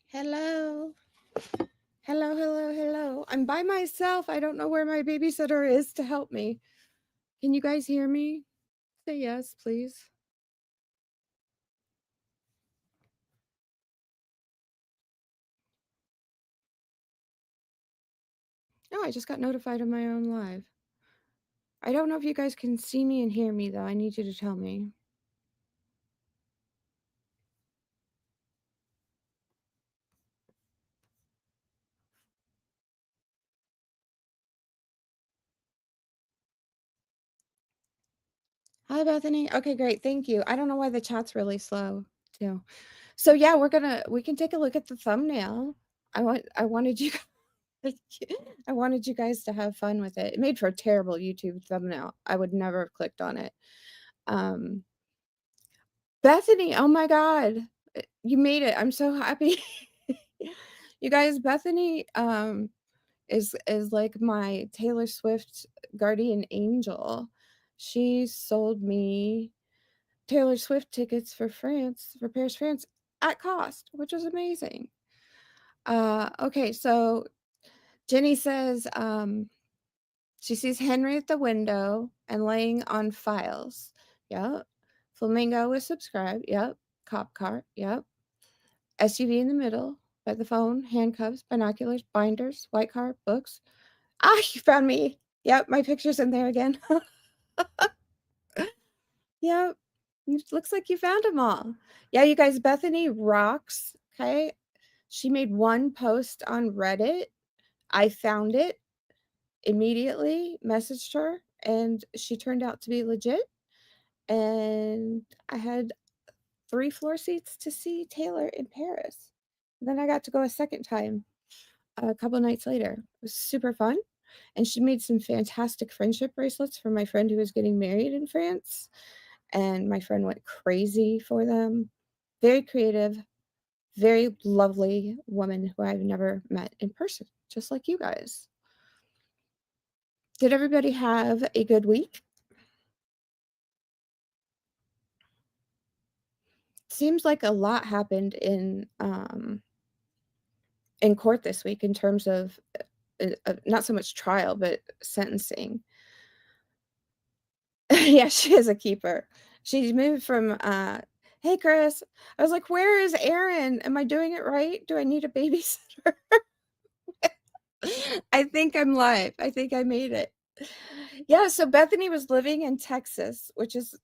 Hello. Hello, hello, hello. I'm by myself. I don't know where my babysitter is to help me. Can you guys hear me? Say yes, please. Oh, I just got notified of my own live. I don't know if you guys can see me and hear me, though. I need you to tell me. Hi, Bethany. Okay, great. Thank you. I don't know why the chat's really slow, too. So yeah, we can take a look at the thumbnail. I wanted you I wanted you guys to have fun with it. It made for a terrible YouTube thumbnail. I would never have clicked on it. Um, Bethany, oh my god. You made it. I'm so happy. You guys, Bethany is like my Taylor Swift guardian angel. She sold me Taylor Swift tickets for France, for Paris, France at cost, which was amazing. Okay, so Jenny says she sees Henry at the window and laying on files. Yep. Flamingo was subscribed. Yep. Cop car. Yep. SUV in the middle. By the phone. Handcuffs. Binoculars. Binders. White car. Books. Ah, you found me. Yep. My picture's in there again. Yep. It looks like you found them all. Yeah, you guys, Bethany rocks. Okay. She made one post on Reddit. I found it immediately, messaged her, and she turned out to be legit. And I had 3 floor seats to see Taylor in Paris. Then I got to go a second time a couple nights later. It was super fun. And she made some fantastic friendship bracelets for my friend who was getting married in France. And my friend went crazy for them. Very creative, very lovely woman who I've never met in person, just like you guys. Did everybody have a good week? Seems like a lot happened in court this week in terms of not so much trial, but sentencing. Yeah, she is a keeper. She's moved from, "Hey, Chris." I was like, "Where is Aaron? Am I doing it right? Do I need a babysitter?" I think I'm live. I think I made it. Yeah, so Bethany was living in Texas, which is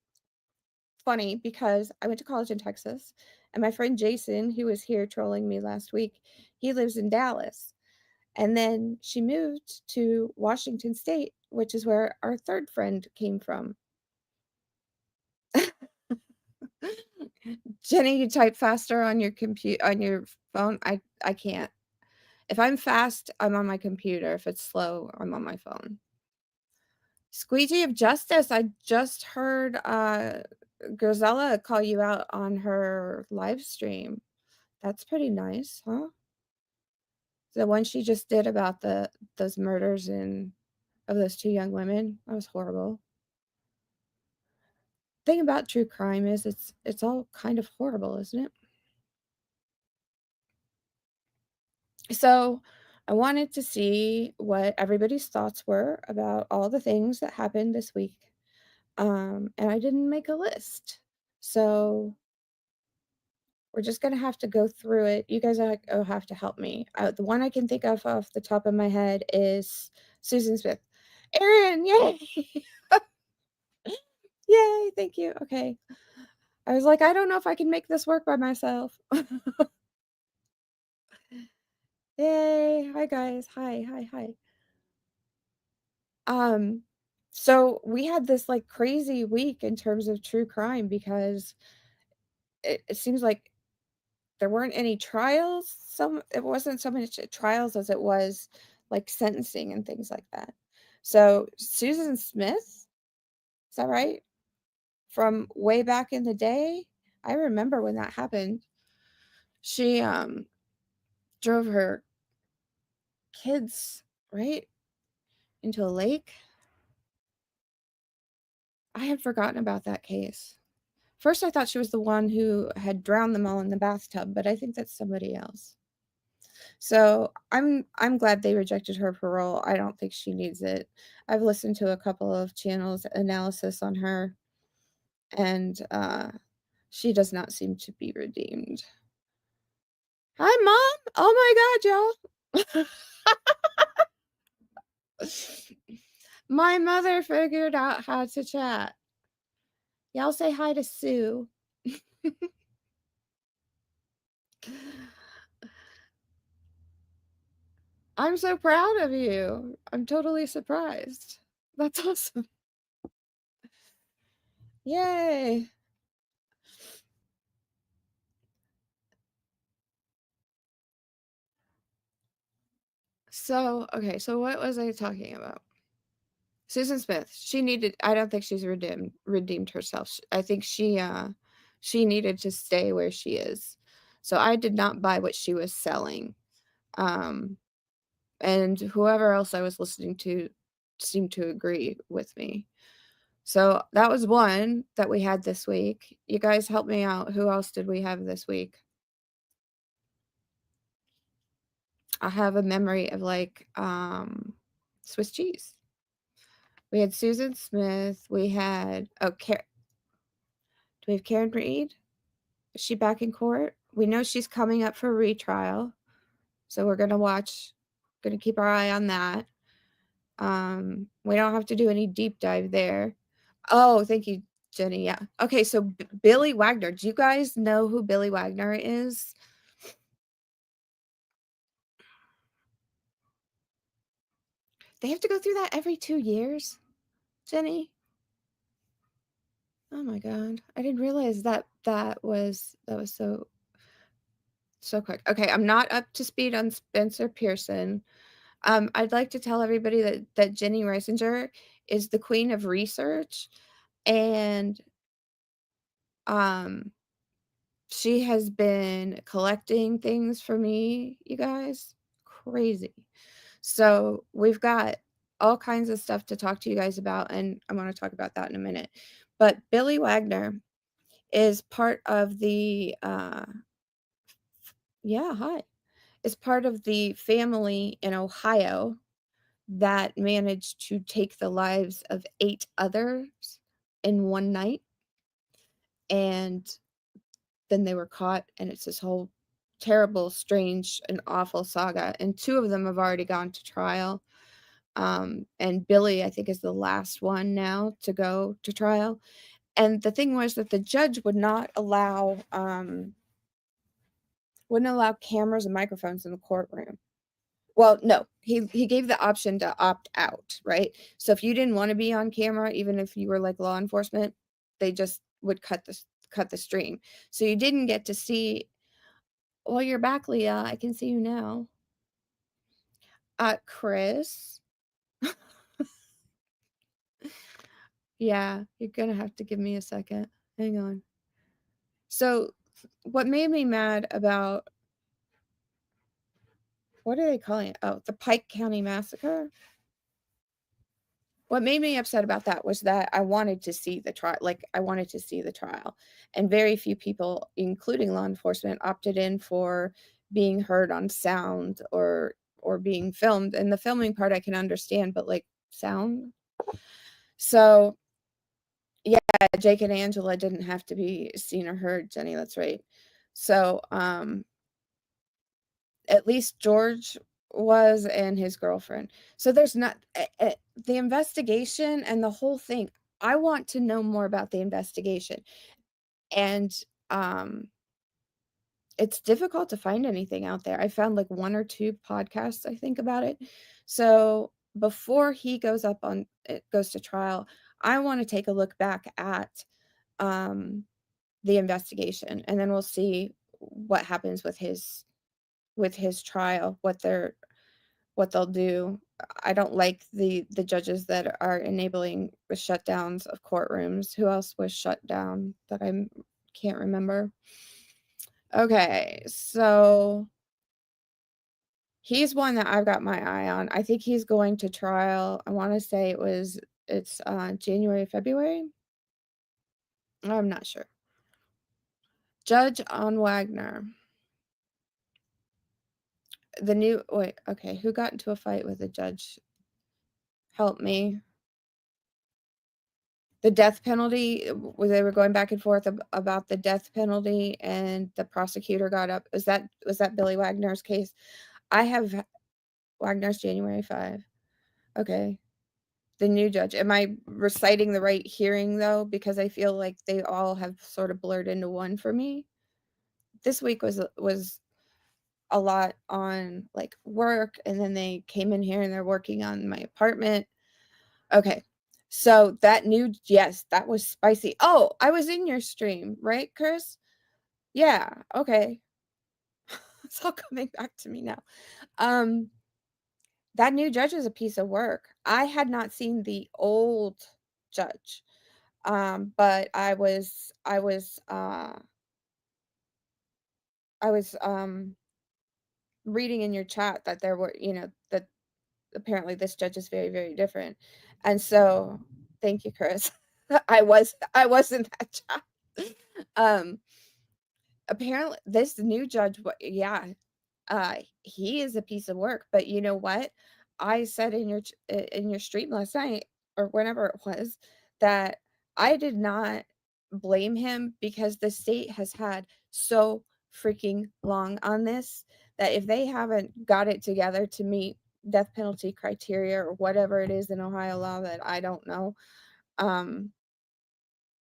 funny because I went to college in Texas, and my friend Jason, who was here trolling me last week, he lives in Dallas. And then she moved to Washington State, which is where our third friend came from. Jenny, you type faster on your phone. I can't. If I'm fast, I'm on my computer. If it's slow, I'm on my phone. Squeegee of Justice. I just heard Grisella call you out on her live stream. That's pretty nice, huh? The one she just did about those murders and of those 2 young women. That was horrible. Thing about true crime is it's all kind of horrible, isn't it? So, I wanted to see what everybody's thoughts were about all the things that happened this week. And I didn't make a list. So, we're just gonna have to go through it. You guys will have to help me. The one I can think of off the top of my head is Susan Smith. Erin, yay! Yay, thank you. Okay. I was like, I don't know if I can make this work by myself. Yay. Hi guys. Hi, hi, hi. Um, so we had this like crazy week in terms of true crime because it seems like there weren't any trials. It wasn't so much trials as it was like sentencing and things like that. So Susan Smith, is that right? From way back in the day, I remember when that happened. She drove her kids right into a lake. I had forgotten about that case. First, I thought she was the one who had drowned them all in the bathtub, but I think that's somebody else. So I'm glad they rejected her parole. I don't think she needs it. I've listened to a couple of channels analysis on her, and she does not seem to be redeemed. Hi, Mom. Oh my God, y'all. My mother figured out how to chat. Y'all say hi to Sue. I'm so proud of you. I'm totally surprised. That's awesome. Yay. So, okay, so what was I talking about? Susan Smith, she needed I don't think she's redeemed herself. I think she needed to stay where she is. So I did not buy what she was selling. Um, and whoever else I was listening to seemed to agree with me. So that was one that we had this week. You guys help me out. Who else did we have this week? I have a memory of like Swiss cheese. We had Susan Smith. We had do we have Karen Reed? Is she back in court? We know she's coming up for retrial, so we're gonna watch. Gonna keep our eye on that. We don't have to do any deep dive there. Oh, thank you, Jenny. Yeah. Okay, so Billy Wagner. Do you guys know who Billy Wagner is? They have to go through that every 2 years, Jenny? Oh my god. I didn't realize that was so quick. Okay, I'm not up to speed on Spencer Pearson. I'd like to tell everybody that Jenny Reisinger is the queen of research, and um, she has been collecting things for me, you guys. Crazy. So we've got all kinds of stuff to talk to you guys about, and I want to talk about that in a minute. But Billy Wagner is part of the yeah, hi. Is part of the family in Ohio that managed to take the lives of 8 others in one night, and then they were caught, and it's this whole terrible, strange, and awful saga, and 2 of them have already gone to trial, and Billy, I think, is the last one now to go to trial, and the thing was that the judge wouldn't allow cameras and microphones in the courtroom. Well, no, he gave the option to opt out, right? So if you didn't want to be on camera, even if you were like law enforcement, they just would cut the stream. So you didn't get to see. Well, you're back, Leah. I can see you now. Chris. Yeah, you're gonna have to give me a second. Hang on. So, what made me mad about what are they calling it? Oh, the Pike County Massacre. What made me upset about that was that I wanted to see the trial, like, I wanted to see the trial, and very few people, including law enforcement, opted in for being heard on sound or being filmed, and the filming part I can understand, but, like, sound? So, yeah, Jake and Angela didn't have to be seen or heard, Jenny, that's right. So, at least George was and his girlfriend. So there's not the investigation and the whole thing. I want to know more about the investigation. And um it's difficult to find anything out there. I found like 1 or 2 podcasts I think about it. So before he goes up on it goes to trial, I want to take a look back at um the investigation, and then we'll see what happens with his trial, what they'll do. I don't like the judges that are enabling the shutdowns of courtrooms. Who else was shut down that I can't remember? Okay, so he's one that I've got my eye on. I think he's going to trial. I want to say it's January, February. I'm not sure. Judge on Wagner. the new wait, okay, who got into a fight with a judge? Help me. The death penalty, where they were going back and forth about the death penalty, and the prosecutor got up. Was that Billy Wagner's case? I have Wagner's January 5. Okay. The new judge. Am I reciting the right hearing though? Because I feel like they all have sort of blurred into one for me. This week was a lot on like work, and then they came in here and they're working on my apartment. Okay. So yes, that was spicy. Oh, I was in your stream, right, Chris? Yeah, okay. It's all coming back to me now. Um, that new judge is a piece of work. I had not seen the old judge. But I was reading in your chat that there were, that apparently this judge is very, very different. And so thank you, Chris. I was in that chat. Um, apparently this new judge, yeah, he is a piece of work, but you know what? I said in your stream last night or whenever it was that I did not blame him because the state has had so freaking long on this that if they haven't got it together to meet death penalty criteria or whatever it is in Ohio law that I don't know,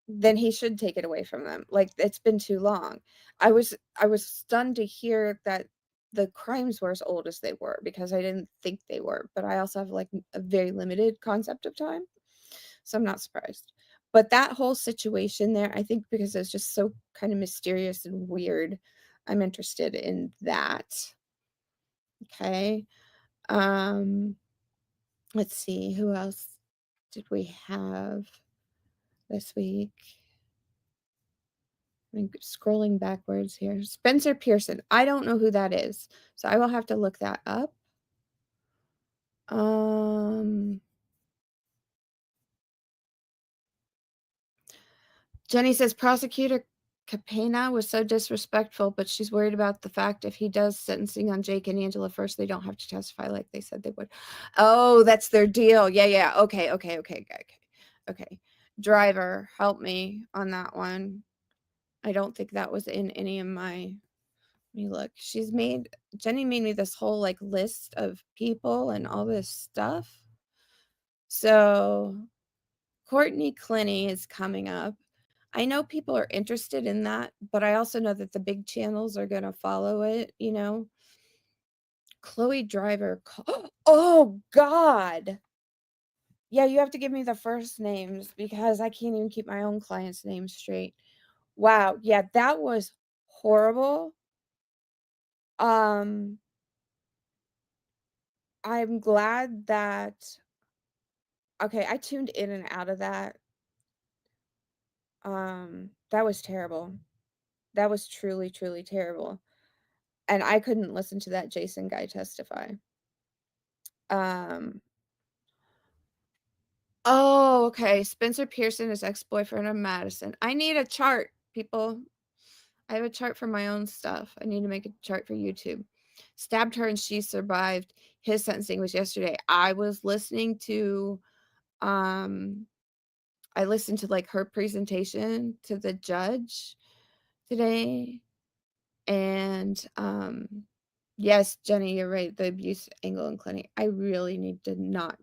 then he should take it away from them. Like, it's been too long. I was stunned to hear that the crimes were as old as they were because I didn't think they were, but I also have like a very limited concept of time. So I'm not surprised. But that whole situation there, I think because it's just so kind of mysterious and weird, I'm interested in that. Okay. Um let's see, who else did we have this week? I'm scrolling backwards here. Spencer Pearson. I don't know who that is, so I will have to look that up. Jenny says Prosecutor Capena was so disrespectful, but she's worried about the fact if he does sentencing on Jake and Angela first, they don't have to testify like they said they would. Oh, that's their deal. Yeah. Okay. Okay. Driver, help me on that one. I don't think that was in any of my. Let me look. Jenny made me this whole like list of people and all this stuff. So Courtney Clenny is coming up. I know people are interested in that, but I also know that the big channels are going to follow it, Chloe Driver. Oh, God. Yeah, you have to give me the first names because I can't even keep my own clients' names straight. Wow. Yeah, that was horrible. I'm glad that okay, I tuned in and out of that. That was terrible. That was truly, truly terrible. And I couldn't listen to that Jason guy testify. Um Oh, okay. Spencer Pearson is ex-boyfriend of Madison. I need a chart, people. I have a chart for my own stuff. I need to make a chart for YouTube. Stabbed her and she survived. His sentencing was yesterday. I listened to like her presentation to the judge today. And yes, Jenny, you're right. The abuse angle and clinic. I really need to not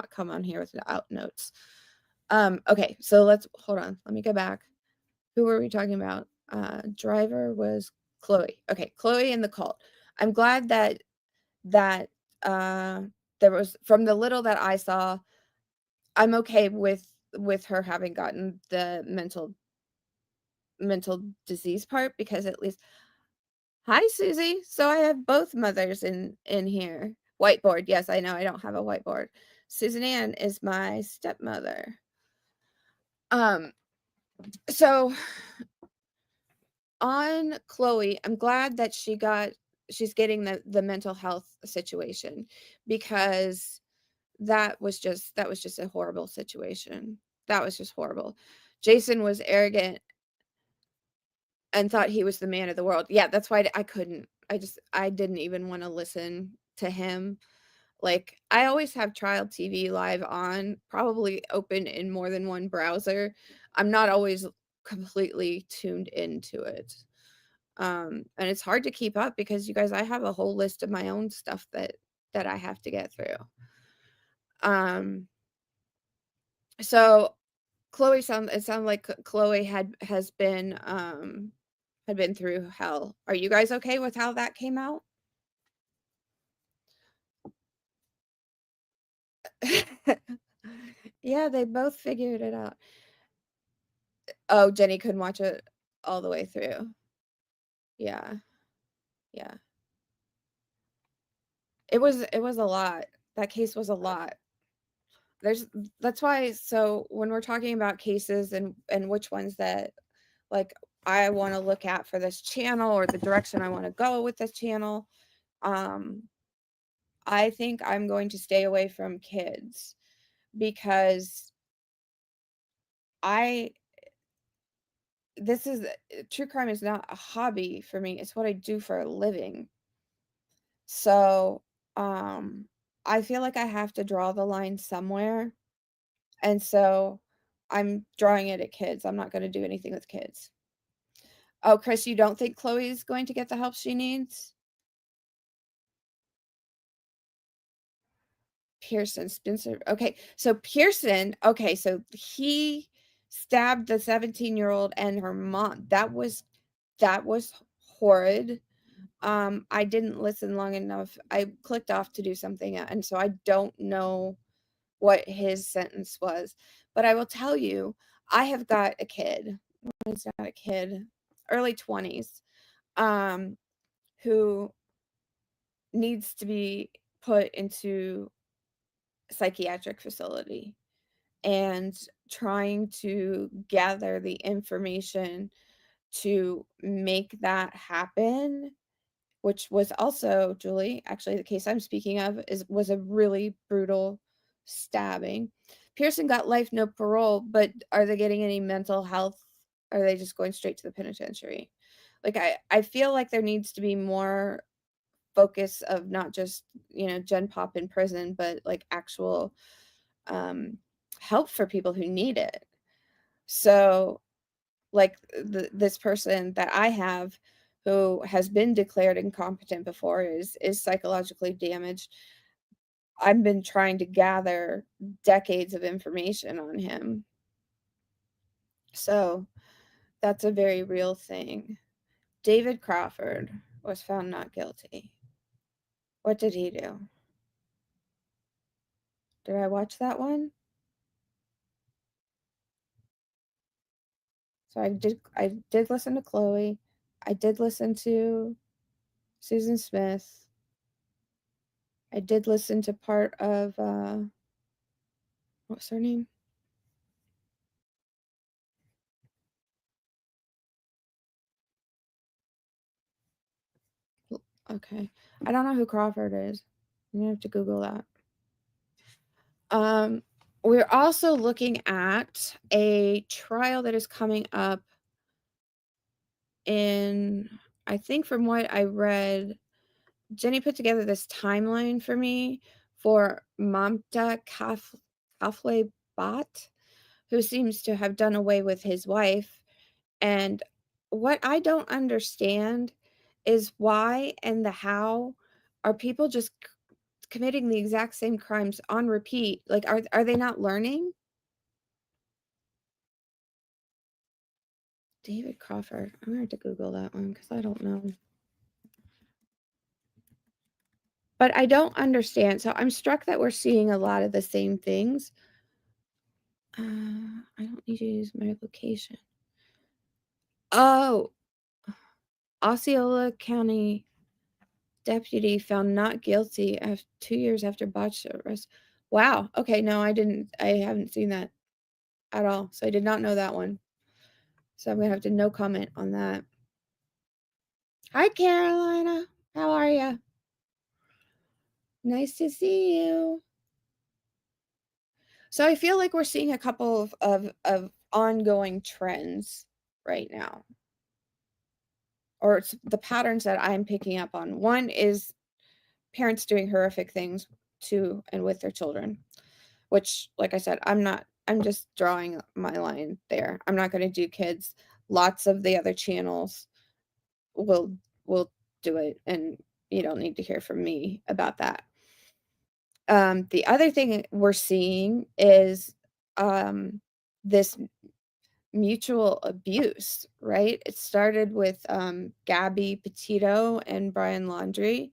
come on here without notes. Okay, so let's hold on. Let me go back. Who were we talking about? Driver was Chloe. Okay, Chloe and the cult. I'm glad that there was, from the little that I saw, I'm okay with her having gotten the mental disease part because at least hi Susie. So I have both mothers in here. Whiteboard. Yes, I know I don't have a whiteboard. Susan Ann is my stepmother. So on Chloe, I'm glad that she's getting the mental health situation because that was just a horrible situation. That was just horrible. Jason was arrogant and thought he was the man of the world. Yeah, that's why I couldn't. I didn't even wanna listen to him. Like, I always have Trial TV Live on, probably open in more than one browser. I'm not always completely tuned into it. And it's hard to keep up because you guys, I have a whole list of my own stuff that I have to get through. Um, so it sounded like Chloe had been through hell. Are you guys okay with how that came out? Yeah, they both figured it out. Oh, Jenny couldn't watch it all the way through. Yeah, yeah. It was a lot. That case was a lot. There's that's why, so when we're talking about cases and which ones that, like, I wanna look at for this channel or the direction I wanna go with this channel, um, I think I'm going to stay away from kids because I this is true crime is not a hobby for me, it's what I do for a living. So, um, I feel like I have to draw the line somewhere, and so I'm drawing it at kids. I'm not gonna do anything with kids. Oh, Chris, you don't think Chloe's going to get the help she needs? Pearson, Spencer. Okay, so he stabbed the 17-year-old and her mom. That was horrid. I didn't listen long enough. I clicked off to do something, and so I don't know what his sentence was. But I will tell you, I have got a kid. He's not a kid, early 20s, um, who needs to be put into psychiatric facility, and trying to gather the information to make that happen, which was also, Julie, actually the case I'm speaking of was a really brutal stabbing. Pearson got life, no parole, but are they getting any mental health? Are they just going straight to the penitentiary? Like, I feel like there needs to be more focus of not just, Gen Pop in prison, but like actual um, help for people who need it. So, like, this person that I have who has been declared incompetent before is psychologically damaged. I've been trying to gather decades of information on him. So, that's a very real thing. David Crawford was found not guilty. What did he do? Did I watch that one? So I did listen to Chloe. I did listen to Susan Smith. I did listen to part of what's her name? Okay. I don't know who Crawford is. I'm gonna have to Google that. Um, we're also looking at a trial that is coming up in, I think from what I read, Jenny put together this timeline for me for Mamta Kafle Bot, who seems to have done away with his wife. And what I don't understand is why and the how are people just committing the exact same crimes on repeat? Like, are they not learning? David Crawford. I'm gonna have to Google that one because I don't know. But I don't understand. So I'm struck that we're seeing a lot of the same things. I don't need to use my location. Oh, Osceola County deputy found not guilty after 2 years after botched arrest. Wow. Okay. No, I haven't seen that at all. So I did not know that one. So I'm going to have to no comment on that. Hi, Carolina. How are you? Nice to see you. So I feel like we're seeing a couple of ongoing trends right now. or it's the patterns that I'm picking up on. One is parents doing horrific things to and with their children, which, like I said, I'm just drawing my line there. I'm not going to do kids. Lots of the other channels will will do it, and you don't need to hear from me about that. The other thing we're seeing is this mutual abuse, right? It started with Gabby Petito and Brian Laundrie,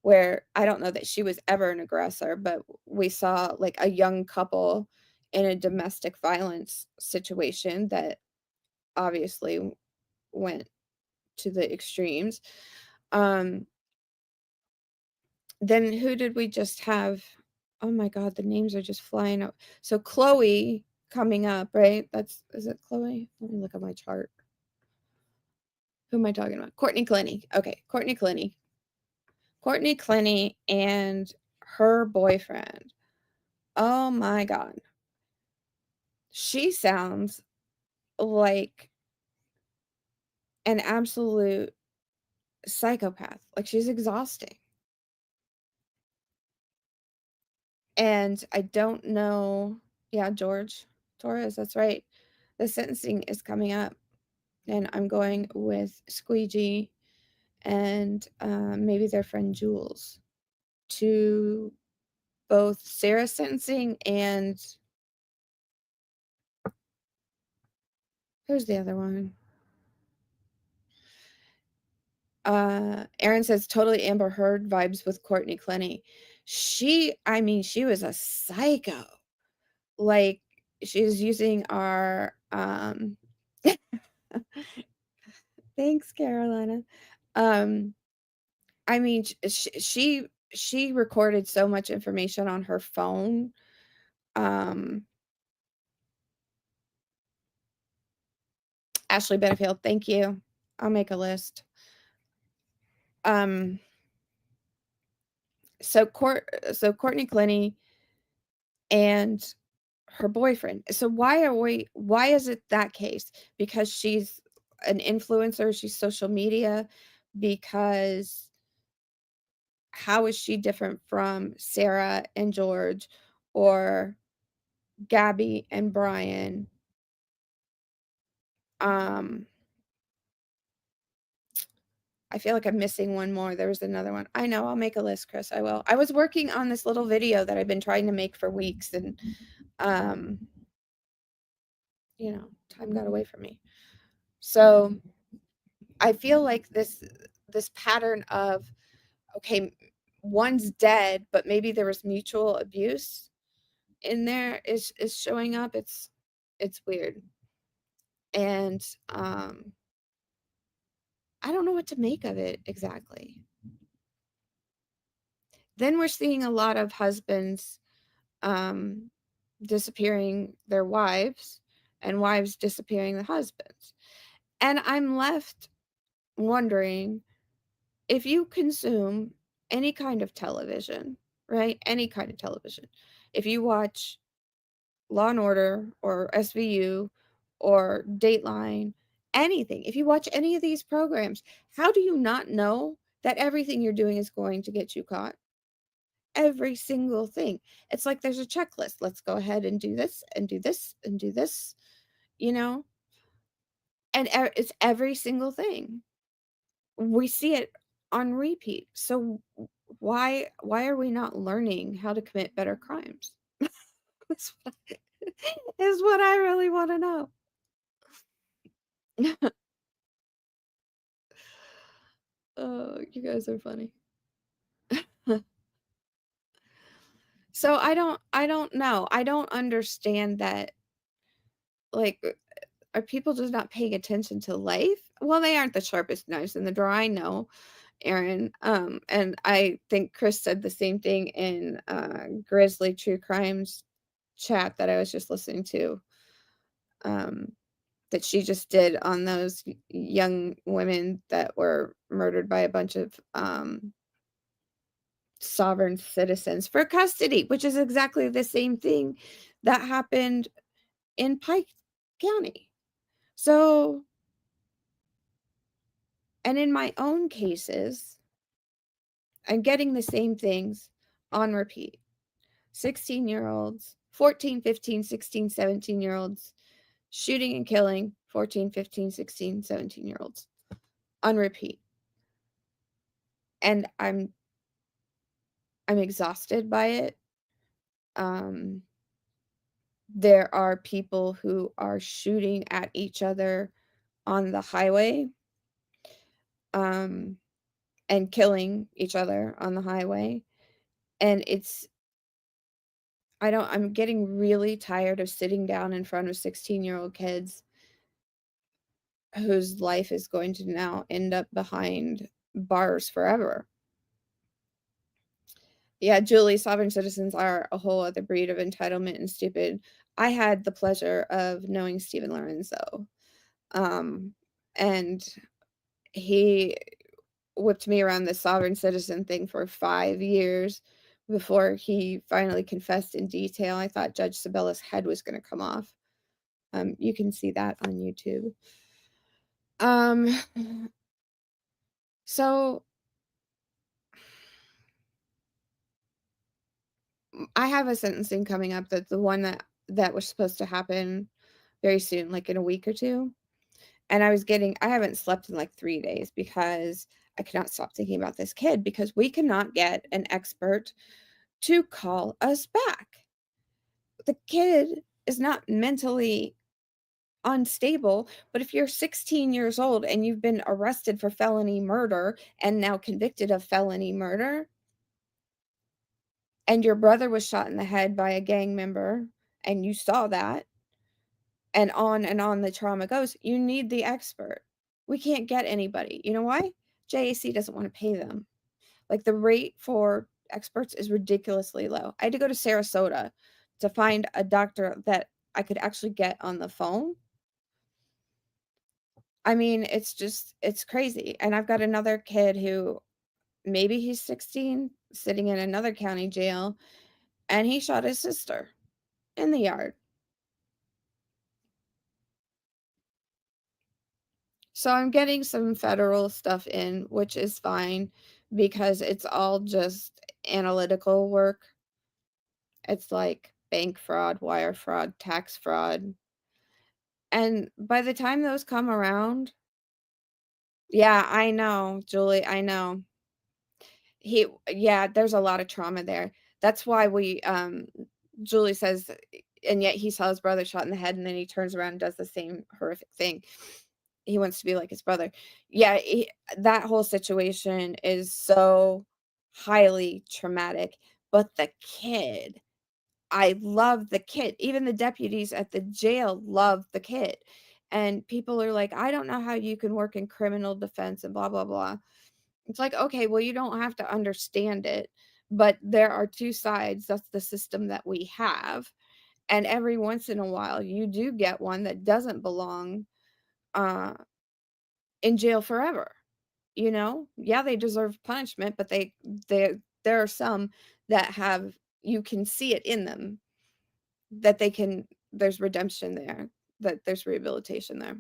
where I don't know that she was ever an aggressor, but we saw like a young couple in a domestic violence situation that obviously went to the extremes. Um, then who did we just have? Oh my God, the names are just flying out. So Chloe coming up, right? Is it Chloe? Let me look at my chart. Who am I talking about? Courtney Clenny. Okay, Courtney Clenny. Courtney Clenny and her boyfriend. Oh my God. She sounds like an absolute psychopath. Like she's exhausting. And I don't know. Yeah, George Torres, that's right. The sentencing is coming up, and I'm going with Squeegee and maybe their friend Jules to both Sarah's sentencing and who's the other one? Aaron says totally Amber Heard vibes with Courtney Clenny. I mean, she was a psycho. Like she's using our thanks, Carolina. Um, I mean, she recorded so much information on her phone. Um, Ashley Benefield, thank you. I'll make a list. Um, so Courtney Clenny and her boyfriend. So why is it that case? Because she's an influencer, she's social media, because how is she different from Sarah and George or Gabby and Brian? Um, I feel like I'm missing one more. There was another one. I know, I'll make a list, Chris. I will. I was working on this little video that I've been trying to make for weeks, and um, time got away from me. So I feel like this pattern of, okay, one's dead, but maybe there was mutual abuse in there is showing up. It's weird. And I don't know what to make of it exactly. Then we're seeing a lot of husbands disappearing their wives and wives disappearing the husbands. And I'm left wondering, if you consume any kind of television, right? Any kind of television. If you watch Law and Order or SVU or Dateline, anything, if you watch any of these programs, how do you not know that everything you're doing is going to get you caught? Every single thing. It's like there's a checklist. Let's go ahead and do this and do this and do this, you know? And it's every single thing. We see it on repeat. So why are we not learning how to commit better crimes? That's what is what I really want to know. Oh, you guys are funny. So I don't know. I don't understand that, like, are people just not paying attention to life? Well, they aren't the sharpest knives in the drawer. I know, Aaron. And I think Chris said the same thing in Grizzly True Crimes chat that I was just listening to. That she just did on those young women that were murdered by a bunch of sovereign citizens for custody, which is exactly the same thing that happened in Pike County. So, And in my own cases, I'm getting the same things on repeat. 16-year-olds, 14, 15, 16, 17-year-olds shooting and killing 14, 15, 16, 17-year-olds on repeat. And I'm exhausted by it. There are people who are shooting at each other on the highway, and killing each other on the highway. And I'm getting really tired of sitting down in front of 16-year-old kids whose life is going to now end up behind bars forever. Yeah, Julie, sovereign citizens are a whole other breed of entitlement and stupid. I had the pleasure of knowing Stephen Lorenzo, and he whipped me around the sovereign citizen thing for 5 years before he finally confessed in detail. I thought Judge Sabella's head was gonna come off. You can see that on YouTube. So I have a sentencing coming up, that the one that was supposed to happen very soon, like in a week or 2, and I haven't slept in, like, 3 days because I cannot stop thinking about this kid, because we cannot get an expert to call us back. The kid is not mentally unstable, but if you're 16 years old and you've been arrested for felony murder and now convicted of felony murder, and your brother was shot in the head by a gang member and you saw that, and on the trauma goes, you need the expert. We can't get anybody. You know why? JAC doesn't want to pay them. Like, the rate for experts is ridiculously low. I had to go to Sarasota to find a doctor that I could actually get on the phone. I mean, it's crazy. And I've got another kid who, maybe he's 16, sitting in another county jail, and he shot his sister in the yard. So I'm getting some federal stuff in, which is fine because it's all just analytical work. It's like bank fraud, wire fraud, tax fraud. And by the time those come around, yeah, I know, Julie, I know. Yeah, there's a lot of trauma there. That's why Julie says, and yet he saw his brother shot in the head, and then he turns around and does the same horrific thing. He wants to be like his brother. Yeah, that whole situation is so highly traumatic, but the kid, I love the kid. Even the deputies at the jail love the kid. And people are like, "I don't know how you can work in criminal defense and blah blah blah." It's like, "Okay, well, you don't have to understand it, but there are 2 sides. That's the system that we have." And every once in a while, you do get one that doesn't belong uh in jail forever. You know? Yeah, they deserve punishment, but there are some that have, you can see it in them, that there's redemption there, that there's rehabilitation there.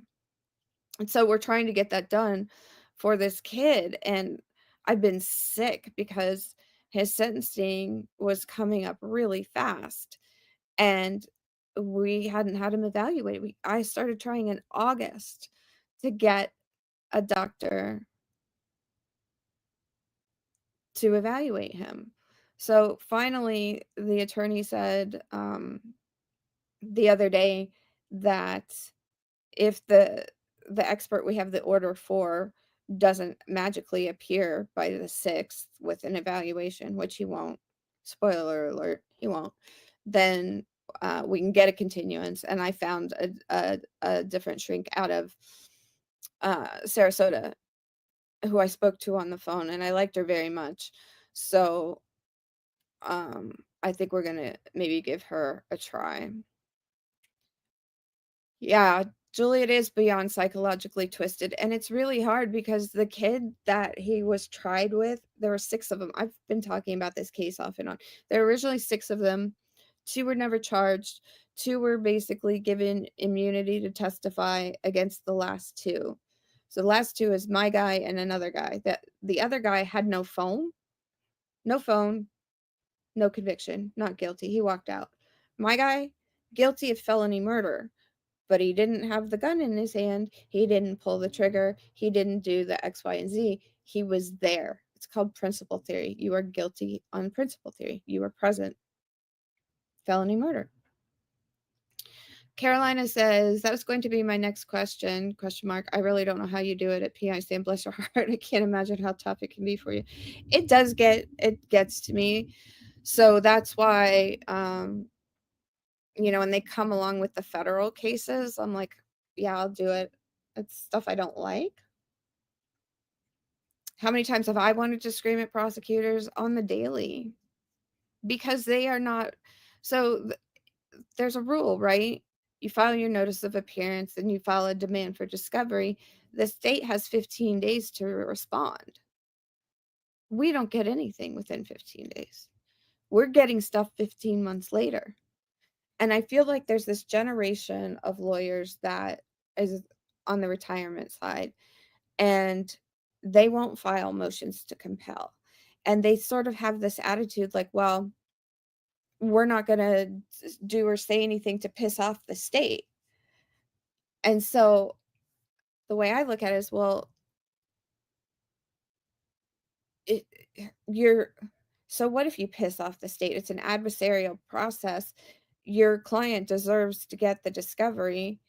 And so we're trying to get that done for this kid, and I've been sick because his sentencing was coming up really fast, and we hadn't had him evaluated. I started trying in August to get a doctor to evaluate him. So finally, the attorney said the other day that if the expert we have the order for doesn't magically appear by the 6th with an evaluation, which he won't, spoiler alert, he won't, then we can get a continuance. And I found a different shrink out of Sarasota who I spoke to on the phone, and I liked her very much. So I think we're gonna maybe give her a try. Yeah, Juliet is beyond psychologically twisted, and it's really hard because the kid that he was tried with, there were 6 of them. I've been talking about this case off and on. There were originally 6 of them. 2 were never charged. 2 were basically given immunity to testify against the last 2. So the last two is my guy and another guy. That the other guy had no phone, no phone, no conviction, not guilty. He walked out. My guy, guilty of felony murder, but he didn't have the gun in his hand. He didn't pull the trigger. He didn't do the X, Y, and Z. He was there. It's called principle theory. You are guilty on principle theory. You were present. Felony murder. Carolina says, that was going to be my next question, question mark. I really don't know how you do it at PI Stand. Bless your heart. I can't imagine how tough it can be for you. It gets to me. So that's why, when they come along with the federal cases, I'm like, yeah, I'll do it. It's stuff I don't like. How many times have I wanted to scream at prosecutors on the daily? Because they are not. So there's a rule, right? You file your notice of appearance and you file a demand for discovery. The state has 15 days to respond. We don't get anything within 15 days. We're getting stuff 15 months later. And I feel like there's this generation of lawyers that is on the retirement side, and they won't file motions to compel. And they sort of have this attitude like, well, we're not going to do or say anything to piss off the state. And so the way I look at it is, well, so what if you piss off the state? It's an adversarial process. Your client deserves to get the discovery,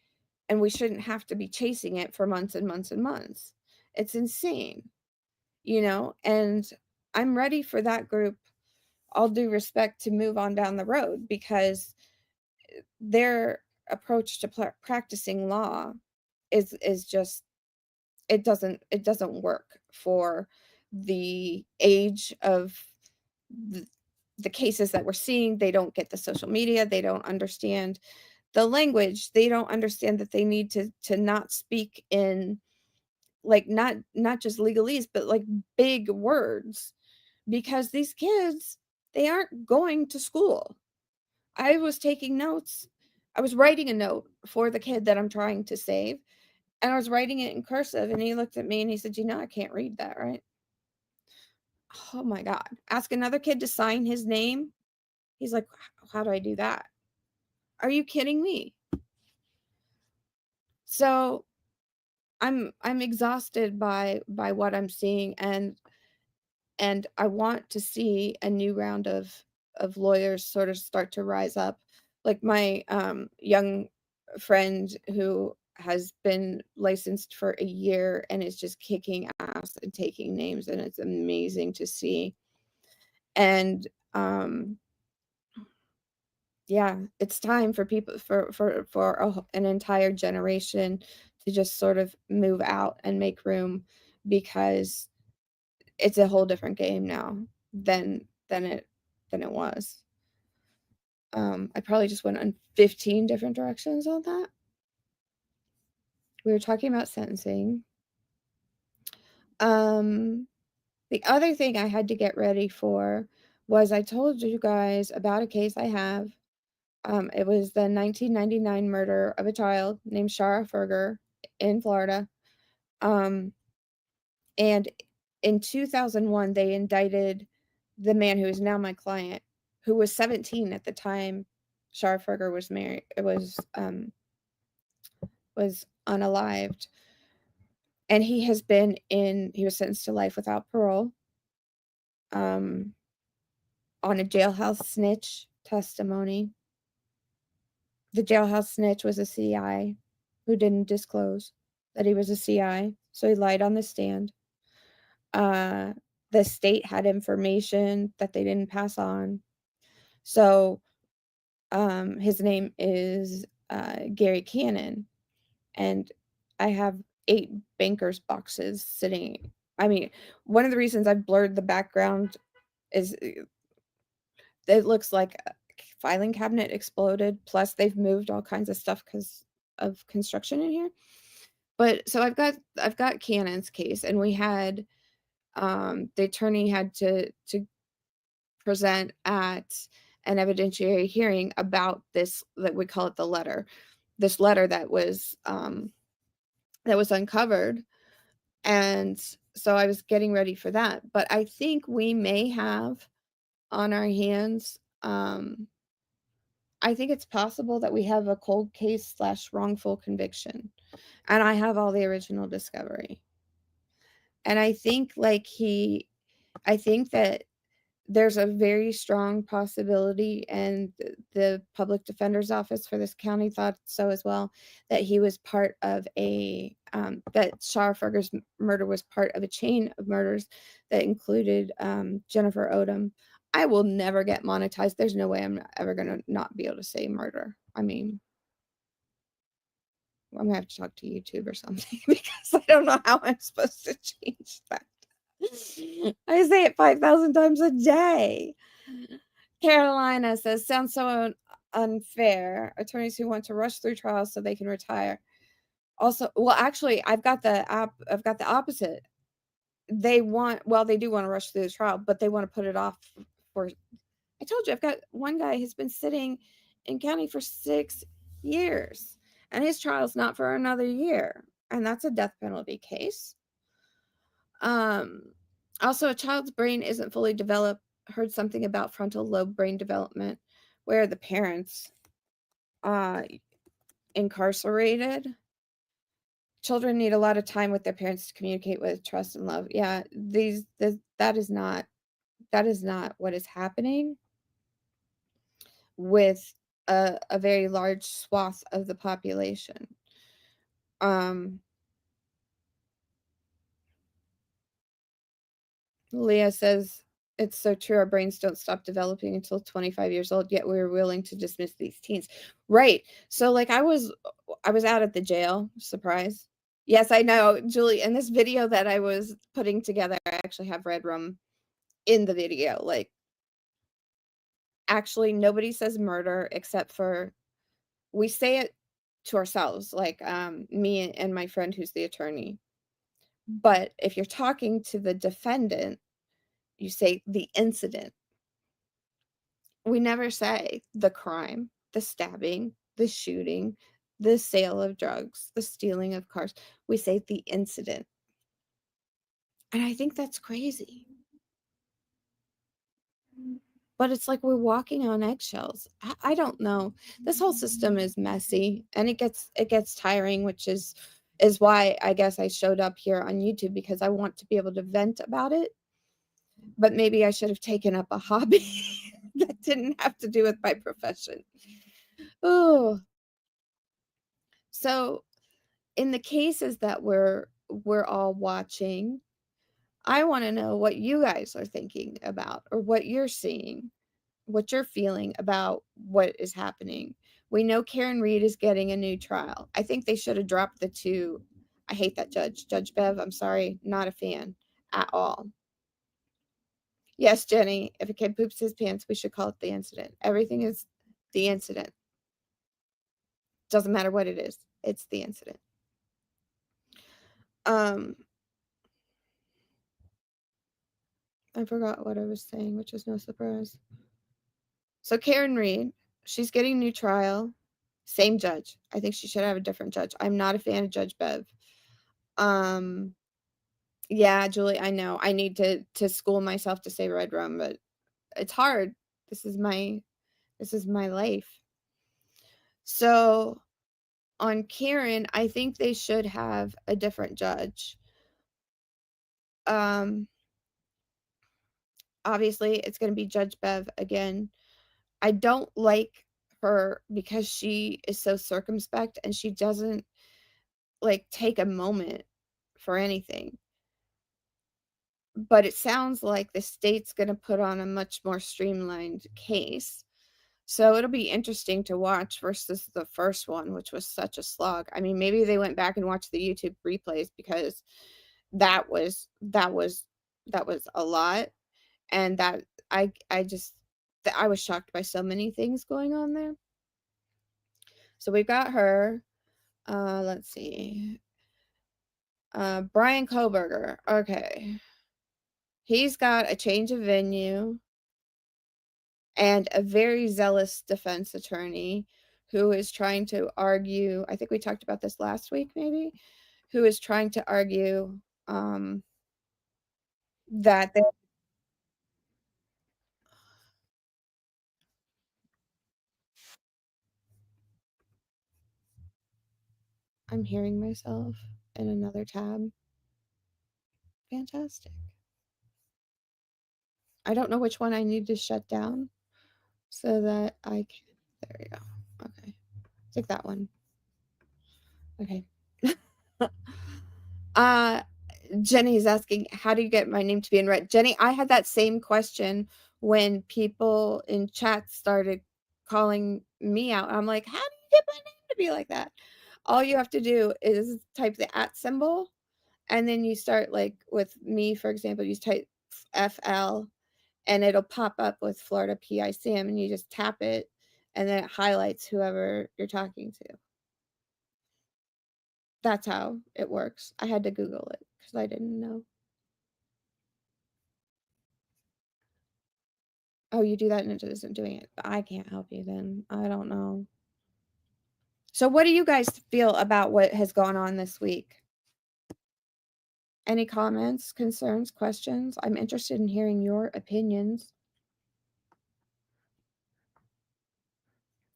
and we shouldn't have to be chasing it for months and months and months. It's insane, and I'm ready for that group, all due respect, to move on down the road, because their approach to practicing law is just, it doesn't work for the age of the cases that we're seeing. They don't get the social media. They don't understand the language. They don't understand that they need to not speak in, like, not just legalese, but like big words, because these kids, they aren't going to school. I was taking notes. I was writing a note for the kid that I'm trying to save, and I was writing it in cursive, and he looked at me and he said, I can't read that, right? Oh my God. Ask another kid to sign his name. He's like, how do I do that? Are you kidding me? So I'm exhausted by what I'm seeing, and I want to see a new round of lawyers sort of start to rise up. Like my young friend who has been licensed for a year and is just kicking ass and taking names, and it's amazing to see. And yeah, it's time for people, for an entire generation to just sort of move out and make room, because it's a whole different game now than it was. I probably just went on 15 different directions on that. We were talking about sentencing. The other thing I had to get ready for was, I told you guys about a case I have. It was the 1999 murder of a child named Shara Ferger in Florida. And in 2001, they indicted the man who is now my client, who was 17 at the time Shara Ferger was married. It was unalived. And he was sentenced to life without parole, on a jailhouse snitch testimony. The jailhouse snitch was a CI who didn't disclose that he was a CI, so he lied on the stand. The state had information that they didn't pass on. So his name is Gary Cannon, and I have 8 bankers boxes sitting. I mean, one of the reasons I've blurred the background is it looks like a filing cabinet exploded, plus they've moved all kinds of stuff because of construction in here. But so I've got Cannon's case, and we had the attorney had to present at an evidentiary hearing about this, that we call it the letter, this letter that was uncovered. And so I was getting ready for that, but I think we may have on our hands, I think it's possible that we have a cold case slash wrongful conviction, and I have all the original discovery. And I think I think that there's a very strong possibility, and the public defender's office for this county thought so as well, that he was part of that Scharferger's murder was part of a chain of murders that included Jennifer Odom. I will never get monetized. There's no way I'm ever going to not be able to say murder. I mean, I'm going to have to talk to YouTube or something because I don't know how I'm supposed to change that. I say it 5,000 times a day. Carolina says, sounds so unfair. Attorneys who want to rush through trials so they can retire. Also, well, actually, I've got the opposite. They do want to rush through the trial, but they want to put it off for, I told you, I've got one guy who's been sitting in county for 6 years, and his trial's not for another year, and that's a death penalty case. Also, a child's brain isn't fully developed. Heard something about frontal lobe brain development where the parents incarcerated. Children need a lot of time with their parents to communicate with trust and love. Yeah, that is not what is happening with a very large swath of the population. Leah says, it's so true. Our brains don't stop developing until 25 years old, yet we're willing to dismiss these teens. Right. So like I was out at the jail. Surprise. Yes, I know, Julie. In this video that I was putting together, I actually have Red Rum in the video. Like, actually, nobody says murder except for we say it to ourselves, like me and my friend who's the attorney. But if you're talking to the defendant, you say the incident. We never say the crime, the stabbing, the shooting, the sale of drugs, the stealing of cars. We say the incident. And I think that's crazy. But it's like we're walking on eggshells. I don't know. This whole system is messy, and it gets tiring, which is why I guess I showed up here on YouTube, because I want to be able to vent about it. But maybe I should have taken up a hobby that didn't have to do with my profession. Oh. So, in the cases that we're all watching, I want to know what you guys are thinking about, or what you're seeing, what you're feeling about what is happening. We know Karen Reed is getting a new trial. I think they should have dropped the two. I hate that Judge Bev. I'm sorry, not a fan at all. Yes, Jenny, if a kid poops his pants, we should call it the incident. Everything is the incident. Doesn't matter what it is. It's the incident. I forgot what I was saying, which is no surprise. So Karen Reed, she's getting a new trial. Same judge. I think she should have a different judge. I'm not a fan of Judge Bev. Yeah, Julie, I know. I need to school myself to say Red Rum, but it's hard. This is my life. So on Karen, I think they should have a different judge. Obviously, it's going to be Judge Bev again. I don't like her because she is so circumspect, and she doesn't like take a moment for anything. But it sounds like the state's going to put on a much more streamlined case. So it'll be interesting to watch versus the first one, which was such a slog. I mean, maybe they went back and watched the YouTube replays, because that was a lot. And that I was shocked by so many things going on there. So we've got her. Let's see. Brian Koberger. Okay. He's got a change of venue and a very zealous defense attorney who is trying to argue. I think we talked about this last week, maybe, who is trying to argue that they I'm hearing myself in another tab. Fantastic. I don't know which one I need to shut down so that I can there we go. Okay. Take that one. Okay. uh Jenny's asking, how do you get my name to be in red? Jenny, I had that same question when people in chat started calling me out. I'm like, how do you get my name to be like that? All you have to do is type the at symbol, and then you start like with me, for example, you type FL and it'll pop up with Florida PICM and you just tap it and then it highlights whoever you're talking to. That's how it works. I had to Google it because I didn't know. Oh, you do that and it isn't doing it. I can't help you then. I don't know. So, what do you guys feel about what has gone on this week? Any comments, concerns, questions? I'm interested in hearing your opinions.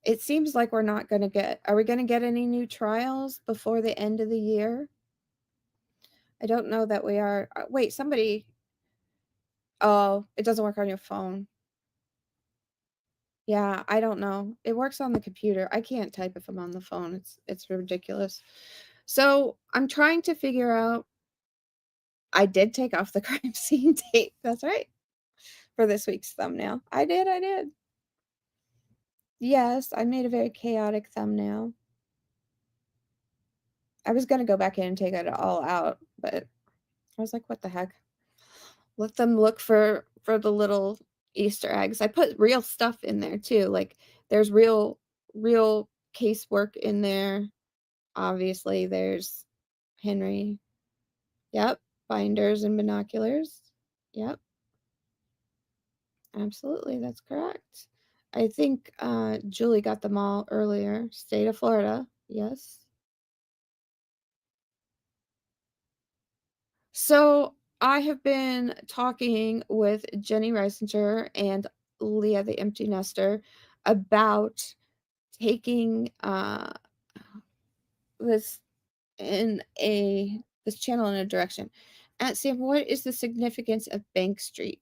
It seems like we're not going to get, are we going to get any new trials before the end of the year? I don't know that we are. Wait, somebody, oh, it doesn't work on your phone. Yeah, I don't know. It works on the computer. I can't type if I'm on the phone. It's ridiculous. So I'm trying to figure out. I did take off the crime scene tape. That's right. For this week's thumbnail. I did. I did. Yes, I made a very chaotic thumbnail. I was gonna go back in and take it all out, but I was like, what the heck? Let them look for the little Easter eggs. I put real stuff in there too. Like there's real casework in there. Obviously, there's Henry. Yep. Binders and binoculars. Yep. Absolutely. That's correct. I think Julie got them all earlier. State of Florida. Yes. So I have been talking with Jenny Reisinger and Leah the Empty Nester about taking this this channel in a direction. Sam, what is the significance of Bank Street?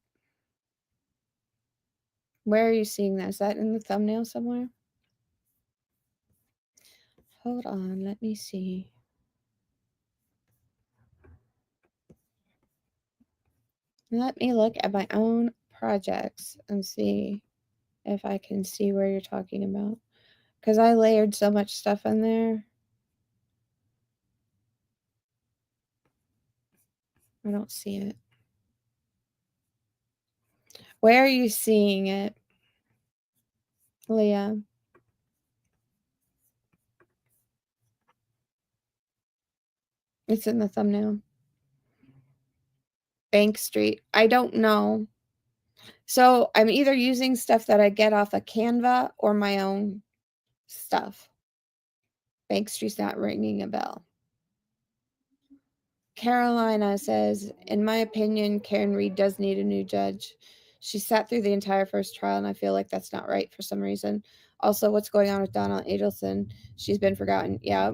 Where are you seeing that? Is that in the thumbnail somewhere? Hold on, let me see. Let me look at my own projects and see if I can see where you're talking about. Because I layered so much stuff in there. I don't see it. Where are you seeing it, Leah? It's in the thumbnail. Bank Street. I don't know. So I'm either using stuff that I get off of Canva or my own stuff. Bank Street's not ringing a bell. Carolina says, in my opinion, Karen Reed does need a new judge. She sat through the entire first trial, and I feel like that's not right for some reason. Also, what's going on with Donna Adelson? She's been forgotten. Yeah.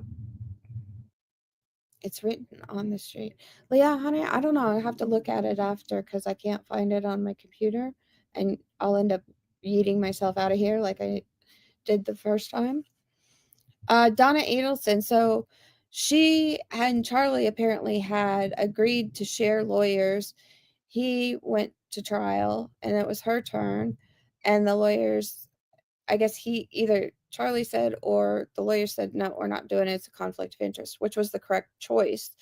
It's written on the street. Leah, honey, I don't know. I have to look at it after because I can't find it on my computer, and I'll end up yeeting myself out of here like I did the first time. Donna Adelson. So she and Charlie apparently had agreed to share lawyers. He went to trial and it was her turn. And the lawyers, I guess he either Charlie said or the lawyer said, no, we're not doing it. It's a conflict of interest, which was the correct choice.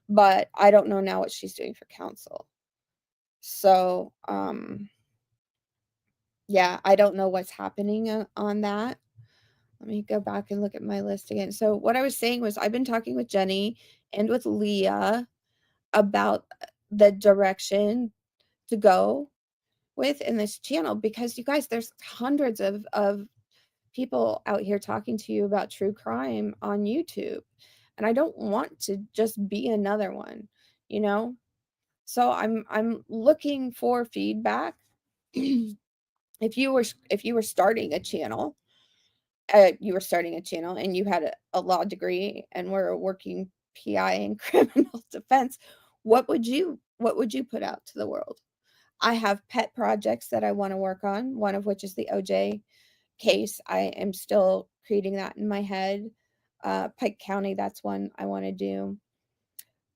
But I don't know now what she's doing for counsel. So, yeah, I don't know what's happening on that. Let me go back and look at my list again. So what I was saying was I've been talking with Jenny and with Leah about the direction to go with in this channel because you guys, there's hundreds of people out here talking to you about true crime on YouTube. And I don't want to just be another one. you know? So I'm looking for feedback. If you were starting a channel, you were starting a channel and you had a law degree and were a working PI in criminal defense, what would you put out to the world? I have pet projects that I want to work on, one of which is the OJ case. I am still creating that in my head. Pike County, that's one I want to do.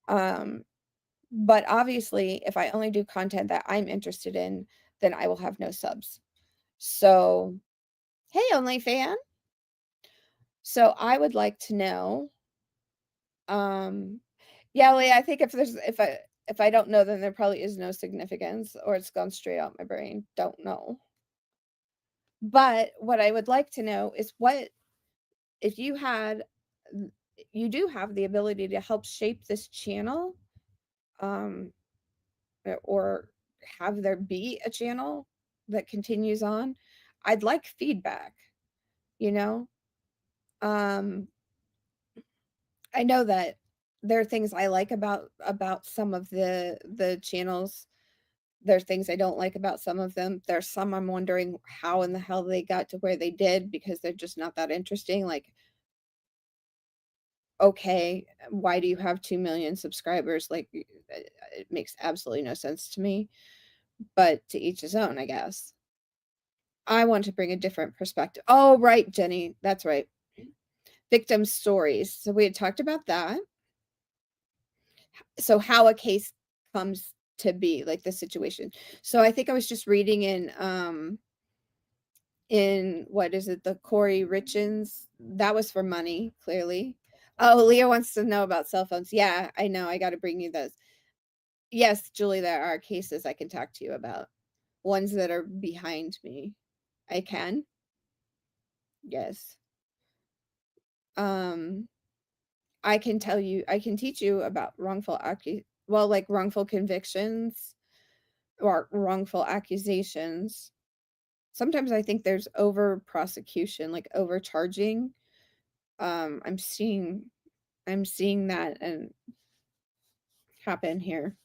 Um, but obviously, if I only do content that I'm interested in, then I will have no subs. So, hey, OnlyFan. So I would like to know, um, yeah, Leah, I think if I don't know, then there probably is no significance, or it's gone straight out my brain. Don't know. But what I would like to know is what if you had you do have the ability to help shape this channel, um, or have there be a channel that continues on. I'd like feedback, you know? Um, I know that there are things I like about some of the channels. There's things I don't like about some of them. There's some I'm wondering how in the hell they got to where they did because they're just not that interesting. Like, okay, why do you have 2 million subscribers? Like, it makes absolutely no sense to me, but to each his own, I guess. I want to bring a different perspective. Oh, right, Jenny. That's right. Victim stories. So we had talked about that. So how a case comes to be, like the situation. So I think I was just reading in what is it, the Corey Richins? That was for money, clearly. Oh, Leah wants to know about cell phones. Yeah, I know. I got to bring you those. Yes, Julie, there are cases I can talk to you about. Ones that are behind me. I can. Yes. Um I can tell you, I can teach you about like wrongful convictions or wrongful accusations. Sometimes I think there's over prosecution, like overcharging. Um, I'm seeing I'm seeing that and happen here.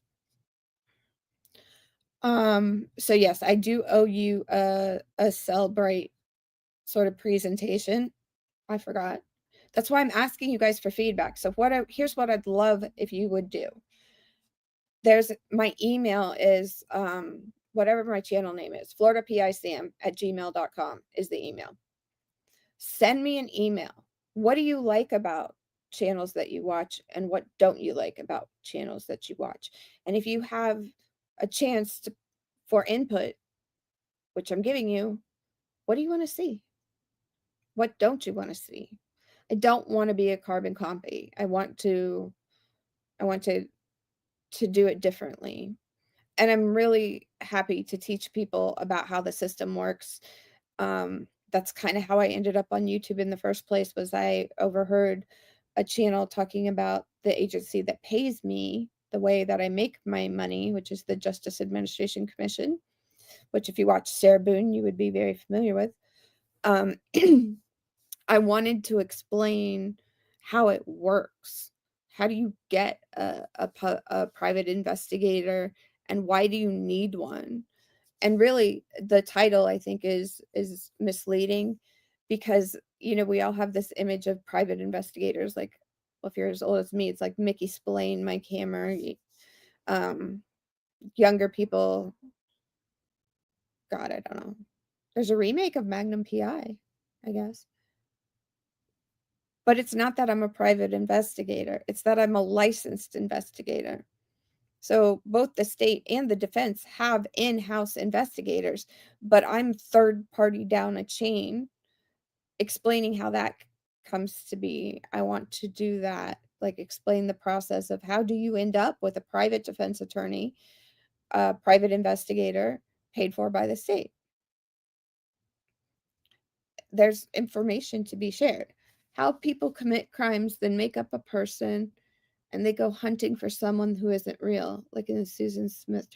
So yes, I do owe you a Celebrate sort of presentation. I forgot. That's why I'm asking you guys for feedback. So here's what I'd love if you would do. There's my email is whatever my channel name is, floridapicam@gmail.com is the email. Send me an email. What do you like about channels that you watch and what don't you like about channels that you watch? And if you have a chance for input, which I'm giving you, what do you want to see? What don't you want to see? I don't want to be a carbon copy. I want to do it differently. And I'm really happy to teach people about how the system works. That's kind of how I ended up on YouTube in the first place. Was I overheard a channel talking about the agency that pays me the way that I make my money, which is the Justice Administration Commission, which if you watch Sarah Boone, you would be very familiar with. Um, I wanted to explain how it works. How do you get a private investigator, and why do you need one? And really, the title I think is misleading because we all have this image of private investigators. Like, well, if you're as old as me, it's like Mickey Spillane, Mike Hammer. Um, Younger people, God, I don't know. There's a remake of Magnum PI, I guess. But it's not that I'm a private investigator, it's that I'm a licensed investigator. So both the state and the defense have in-house investigators, but I'm third party down a chain explaining how that comes to be. I want to do that, like explain the process of how do you end up with a private defense attorney, a private investigator paid for by the state. There's information to be shared. How people commit crimes, then make up a person, and they go hunting for someone who isn't real, like in the Susan Smith.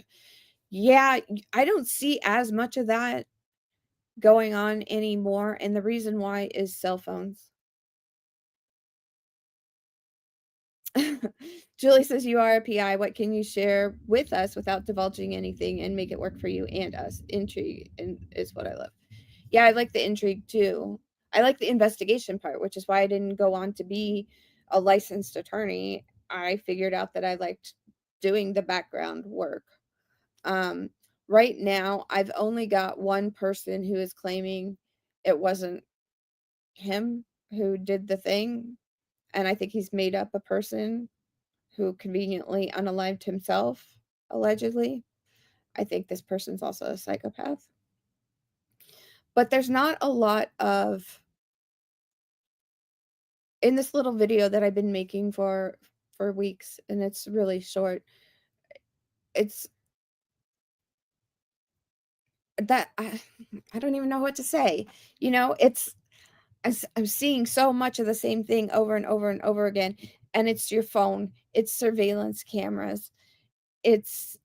Yeah, I don't see as much of that going on anymore, and the reason why is cell phones. Julie says, "You are a PI. What can you share with us without divulging anything and make it work for you and us?" Intrigue is what I love. Yeah, I like the intrigue too. I like the investigation part, which is why I didn't go on to be a licensed attorney. I figured out that I liked doing the background work. Um, right now, I've only got one person who is claiming it wasn't him who did the thing, and I think he's made up a person who conveniently unalived himself, allegedly. I think this person's also a psychopath. But there's not a lot of in this little video that I've been making for weeks, and it's really short. It's that I don't even know what to say. You know, it's I'm seeing so much of the same thing over and over and over again, and it's your phone, it's surveillance cameras, it's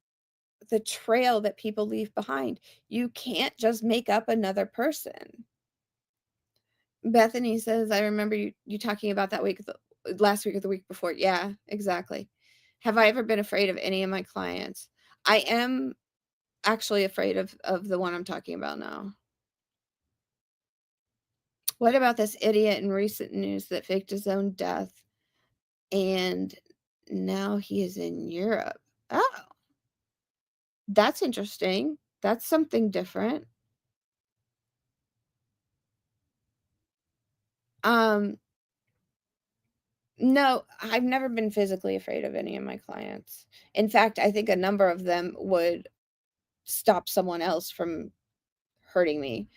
the trail that people leave behind. You can't just make up another person. Bethany says, "I remember you talking about that last week or the week before." Yeah, exactly. Have I ever been afraid of any of my clients? I am actually afraid of the one I'm talking about now. What about this idiot in recent news that faked his own death and now he is in Europe? Oh, that's interesting. That's something different. Um, no, I've never been physically afraid of any of my clients. In fact, I think a number of them would stop someone else from hurting me.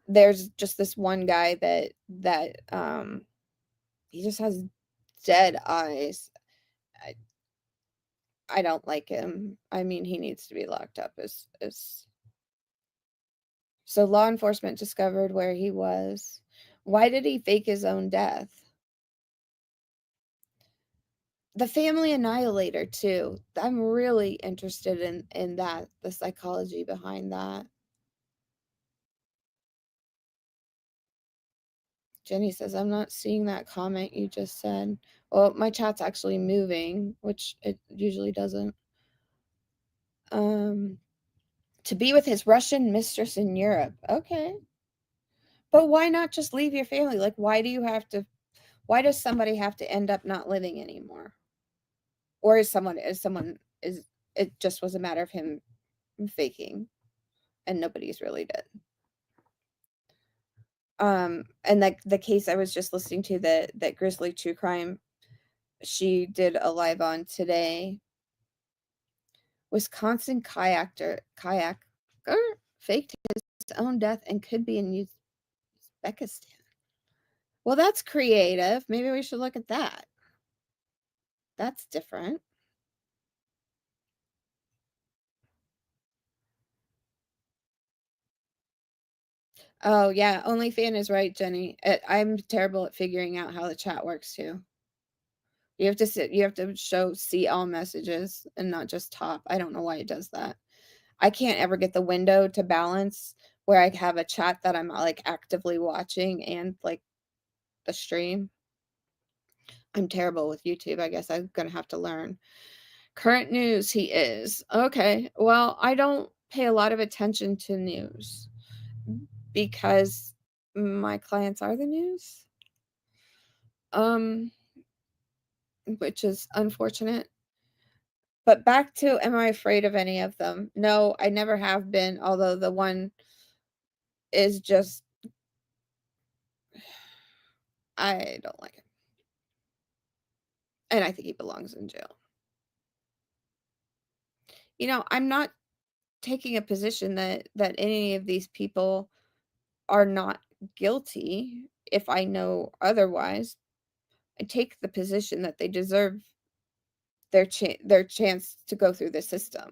There's just this one guy that he just has dead eyes. I, I don't like him. I mean, he needs to be locked up as so law enforcement discovered where he was. Why did he fake his own death? The family annihilator too. I'm really interested in that, the psychology behind that. Jenny says, "I'm not seeing that comment you just said." Well, my chat's actually moving, which it usually doesn't. Um, to be with his Russian mistress in Europe. Okay. But why not just leave your family? Like, why does somebody have to end up not living anymore? Or is it just was a matter of him faking and nobody's really dead? And like the case I was just listening to, that Grizzly True Crime, she did a live on today. Wisconsin kayaker faked his own death and could be in Uzbekistan. Well, that's creative. Maybe we should look at that. That's different. Oh yeah, OnlyFan is right, Jenny. I'm terrible at figuring out how the chat works too. You have to see all messages and not just top. I don't know why it does that. I can't ever get the window to balance where I have a chat that I'm like actively watching and like the stream. I'm terrible with YouTube. I guess I'm gonna have to learn. Current news, he is. Okay. Well, I don't pay a lot of attention to news because my clients are the news. Um, which is unfortunate. But back to, am I afraid of any of them? No, I never have been, although the one is just, I don't like him. And I think he belongs in jail. You know, I'm not taking a position that any of these people are not guilty if I know otherwise. I take the position that they deserve their chance to go through the system.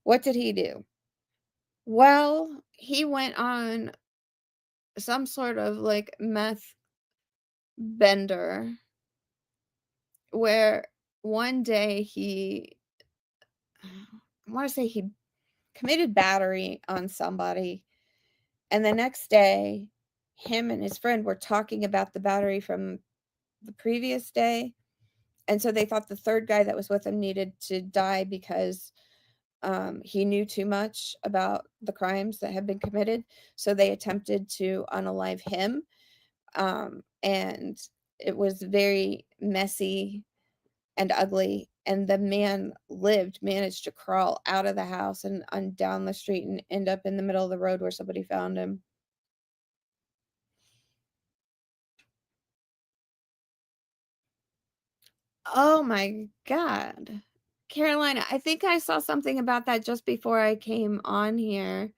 What did he do? Well, he went on some sort of like meth bender where one day I want to say he committed battery on somebody, and the next day him and his friend were talking about the battery from the previous day, And so they thought the third guy that was with him needed to die because he knew too much about the crimes that had been committed. So they attempted to unalive him. And it was very messy and ugly. And the man managed to crawl out of the house and down the street and end up in the middle of the road where somebody found him. Oh my God. Carolina, I think I saw something about that just before I came on here.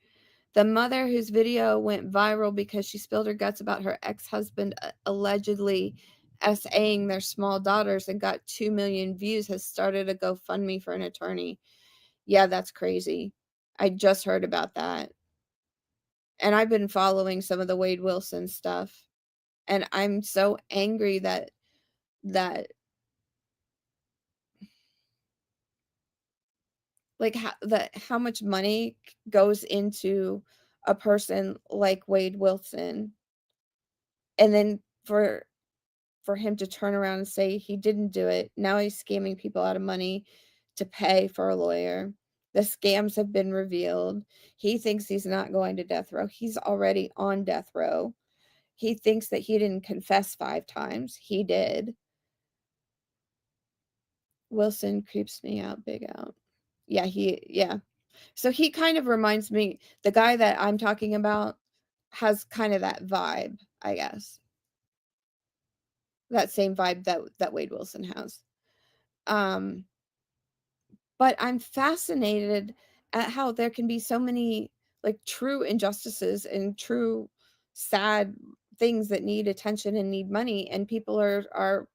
The mother whose video went viral because she spilled her guts about her ex-husband allegedly SAing their small daughters and got 2 million views has started a GoFundMe for an attorney. Yeah, that's crazy. I just heard about that. And I've been following some of the Wade Wilson stuff. And I'm so angry that like how much money goes into a person like Wade Wilson, and then for him to turn around and say he didn't do it. Now he's scamming people out of money to pay for a lawyer. The scams have been revealed. He thinks he's not going to death row. He's already on death row. He thinks that he didn't confess 5 times. He did. Wilson creeps me out big out. Yeah. So he kind of reminds me, the guy that I'm talking about has kind of that vibe, I guess. That same vibe that Wade Wilson has. Um, but I'm fascinated at how there can be so many like true injustices and true sad things that need attention and need money, and people are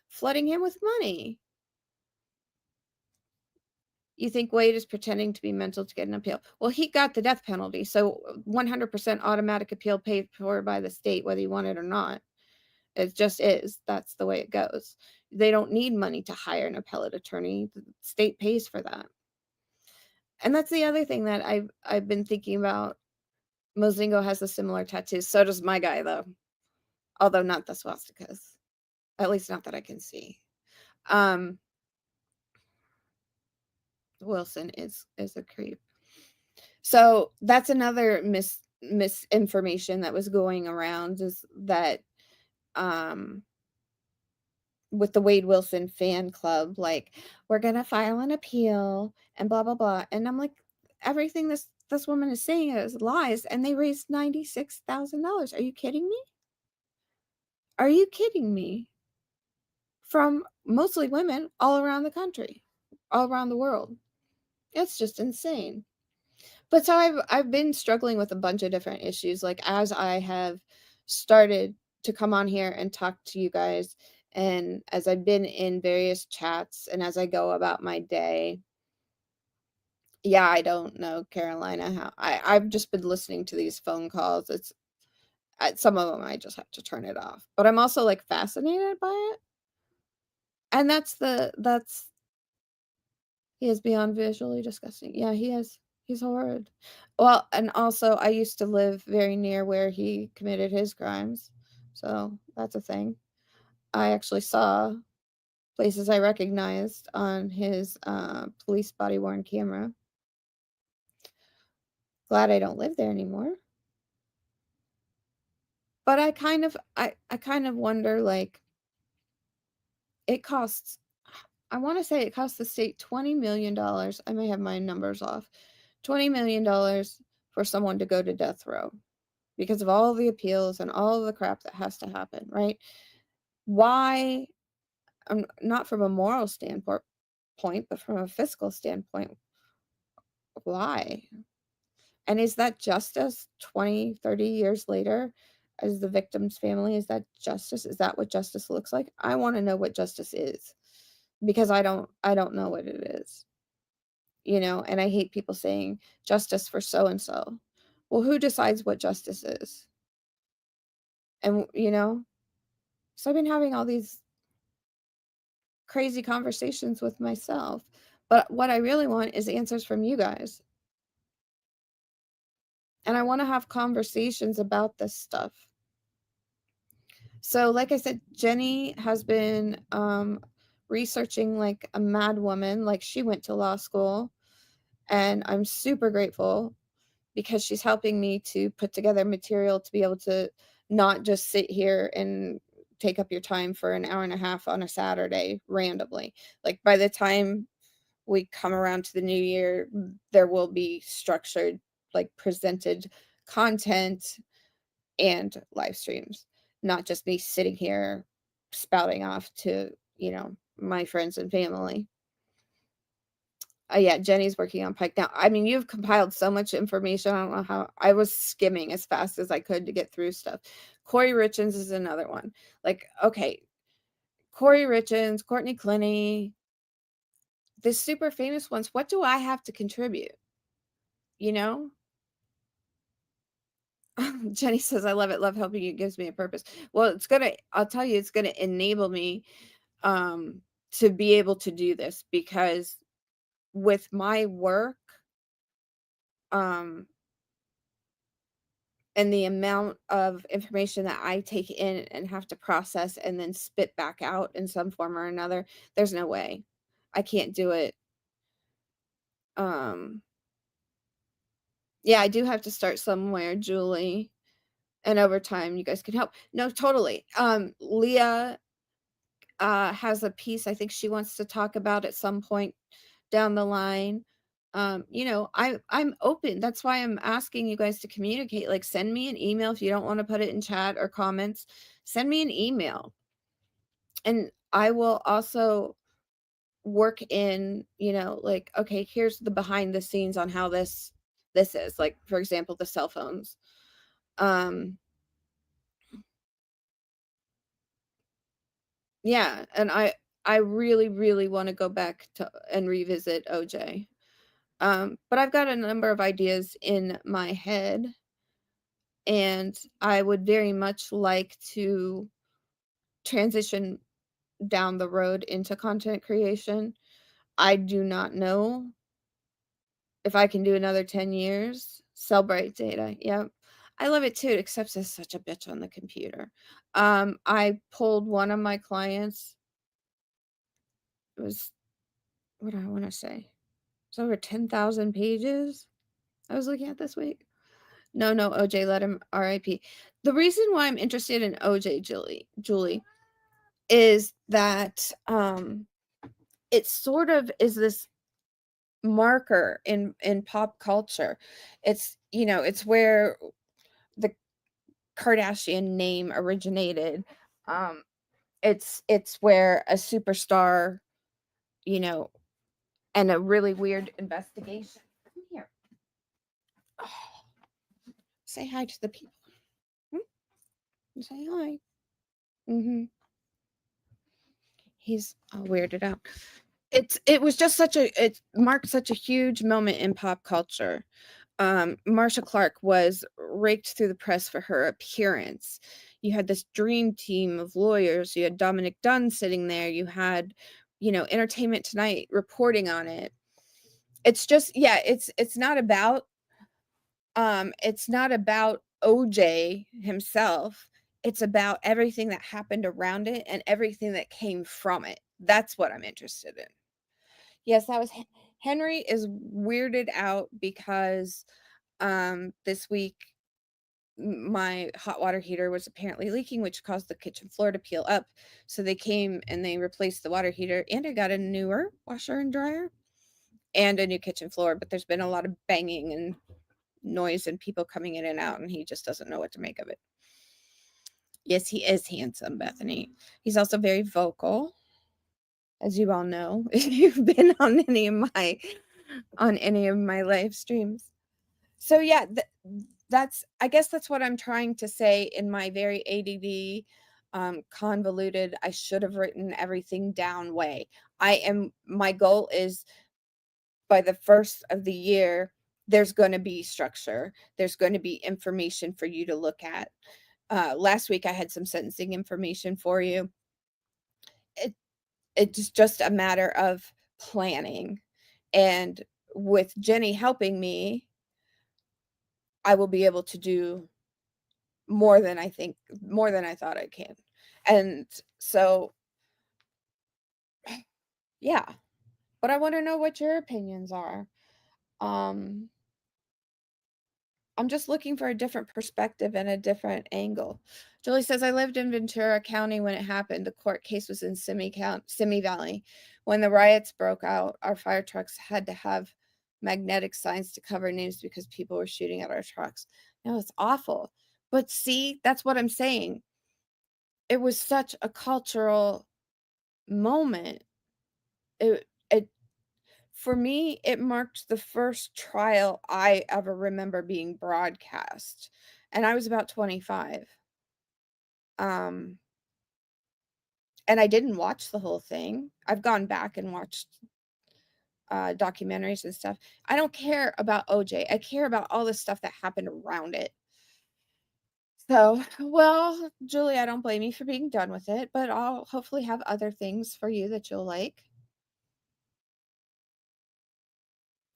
flooding him with money. You think Wade is pretending to be mental to get an appeal? Well, he got the death penalty, so 100% automatic appeal paid for by the state, whether you want it or not. It just is. That's the way it goes. They don't need money to hire an appellate attorney. The state pays for that. And that's the other thing that I've been thinking about. Mozingo has a similar tattoo. So does my guy, though. Although not the swastikas. At least not that I can see. Um, Wilson is a creep. So that's another misinformation that was going around, is that with the Wade Wilson fan club, like, we're gonna file an appeal and blah blah blah. And I'm like, everything this woman is saying is lies, and they raised $96,000. Are you kidding me? Are you kidding me? From mostly women all around the country, all around the world. It's just insane. But so I've been struggling with a bunch of different issues, like, as I have started to come on here and talk to you guys, and as I've been in various chats, and as I go about my day. Yeah, I don't know, Carolina, how I've just been listening to these phone calls. It's some of them I just have to turn it off. But I'm also, like, fascinated by it. And that's he is beyond visually disgusting. Yeah, he is. He's horrid. Well, and also I used to live very near where he committed his crimes. So that's a thing. I actually saw places I recognized on his police body worn camera. Glad I don't live there anymore. But I kind of wonder, like, it costs, I want to say it costs the state $20 million. I may have my numbers off. $20 million for someone to go to death row because of all the appeals and all of the crap that has to happen, right? Why, not from a moral standpoint, but from a fiscal standpoint, why? And is that justice 20, 30 years later as the victim's family? Is that justice? Is that what justice looks like? I want to know what justice is, because I don't know what it is. And I hate people saying justice for so and so. Well, who decides what justice is? And so I've been having all these crazy conversations with myself. But what I really want is answers from you guys. And I want to have conversations about this stuff. So, like I said, Jenny has been researching like a mad woman, like she went to law school, and I'm super grateful because she's helping me to put together material to be able to not just sit here and take up your time for an hour and a half on a Saturday randomly. Like by the time we come around to the new year, there will be structured, like presented content and live streams, not just me sitting here spouting off to, my friends and family. Yeah, Jenny's working on Pike now. I mean, you've compiled so much information. I don't know how I was skimming as fast as I could to get through stuff. Corey Richins is another one. Like, okay, Corey Richins, Courtney Clenny, the super famous ones. What do I have to contribute? You know? Jenny says, I love it. Love helping you. It gives me a purpose. Well, I'll tell you, it's going to enable me to be able to do this because with my work, um, and the amount of information that I take in and have to process and then spit back out in some form or another, there's no way. I can't do it. Um, yeah, I do have to start somewhere, Julie. And over time, you guys can help. No, totally. Leah has a piece I think she wants to talk about at some point down the line. I'm open. That's why I'm asking you guys to communicate. Like, send me an email if you don't want to put it in chat or comments. Send me an email, and I will also work in. Like, okay, here's the behind the scenes on how this is. Like, for example, the cell phones. Yeah, and I really, really want to go back to and revisit OJ. But I've got a number of ideas in my head, and I would very much like to transition down the road into content creation. I do not know if I can do another 10 years. Celebrate data. Yep. I love it too, except it's such a bitch on the computer. I pulled one of my clients. It was, what do I want to say? It's over 10,000 pages I was looking at this week. No, OJ, let him RIP. The reason why I'm interested in OJ, Julie, is that it sort of is this marker in pop culture. It's where the Kardashian name originated. Um, it's where a superstar, you know, and a really weird investigation. Come here. Oh, say hi to the people. Say hi. He's all weirded out. It was just it marked such a huge moment in pop culture. Marsha Clark was raked through the press for her appearance. You had this dream team of lawyers. You had Dominic Dunn sitting there. You had, Entertainment Tonight reporting on it. It's just, yeah, it's not about OJ himself. It's about everything that happened around it and everything that came from it. That's what I'm interested in. Yes, that was Henry is weirded out because this week my hot water heater was apparently leaking, which caused the kitchen floor to peel up. So they came and they replaced the water heater, and I got a newer washer and dryer and a new kitchen floor. But there's been a lot of banging and noise and people coming in and out, and he just doesn't know what to make of it. Yes, he is handsome, Bethany. He's also very vocal, as you all know, if you've been on any of my live streams. So yeah, I guess that's what I'm trying to say in my very ADD, convoluted, I should have written everything down way. My goal is by the first of the year, there's going to be structure. There's going to be information for you to look at. Last week I had some sentencing information for you. It's just a matter of planning. And with Jenny helping me, I will be able to do more than I thought I can. And so Yeah, but I wanna know what your opinions are. Um, I'm just looking for a different perspective and a different angle. Julie says, "I lived in Ventura County when it happened. The court case was in Simi Valley. When the riots broke out, our fire trucks had to have magnetic signs to cover names because people were shooting at our trucks." No, it's awful. But see, that's what I'm saying. It was such a cultural moment. It for me, it marked the first trial I ever remember being broadcast, and I was about 25. Um, and I didn't watch the whole thing. I've gone back and watched, documentaries and stuff. I don't care about OJ, I care about all the stuff that happened around it. So, well, Julie, I don't blame you for being done with it, but I'll hopefully have other things for you that you'll like.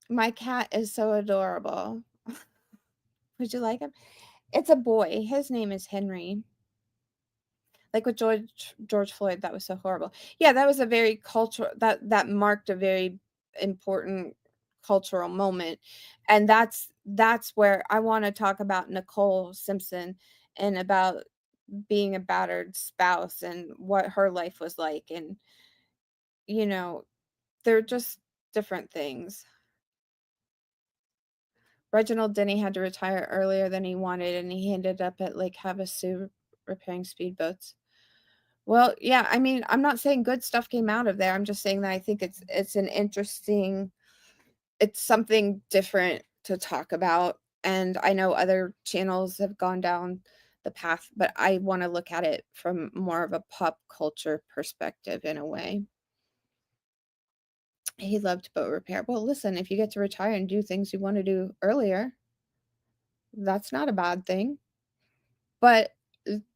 My cat is so adorable. Would you like him? It's a boy. His name is Henry. Like with George Floyd, that was so horrible. Yeah, that was a very cultural that marked a very important cultural moment, and that's where I wanna talk about Nicole Simpson and about being a battered spouse and what her life was like, and, you know, they're just different things. Reginald Denny had to retire earlier than he wanted, and he ended up at Lake Havasu repairing speedboats. Well, yeah, I mean, I'm not saying good stuff came out of there. I'm just saying that I think it's an interesting it's something different to talk about, and I know other channels have gone down the path, but I wanna look at it from more of a pop culture perspective in a way. He loved boat repair. Well, listen, if you get to retire and do things you wanna do earlier, that's not a bad thing. But,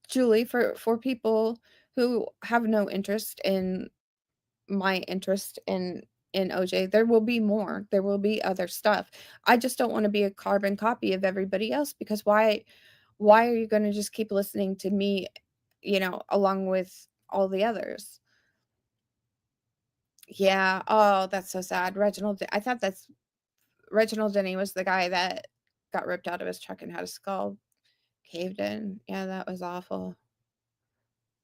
Julie, for people who have no interest in my interest in OJ, there will be more. There will be other stuff. I just don't wanna be a carbon copy of everybody else because why are you gonna just keep listening to me, along with all the others? Yeah, oh, that's so sad. I thought that's Reginald Denny was the guy that got ripped out of his truck and had his skull caved in. Yeah, that was awful.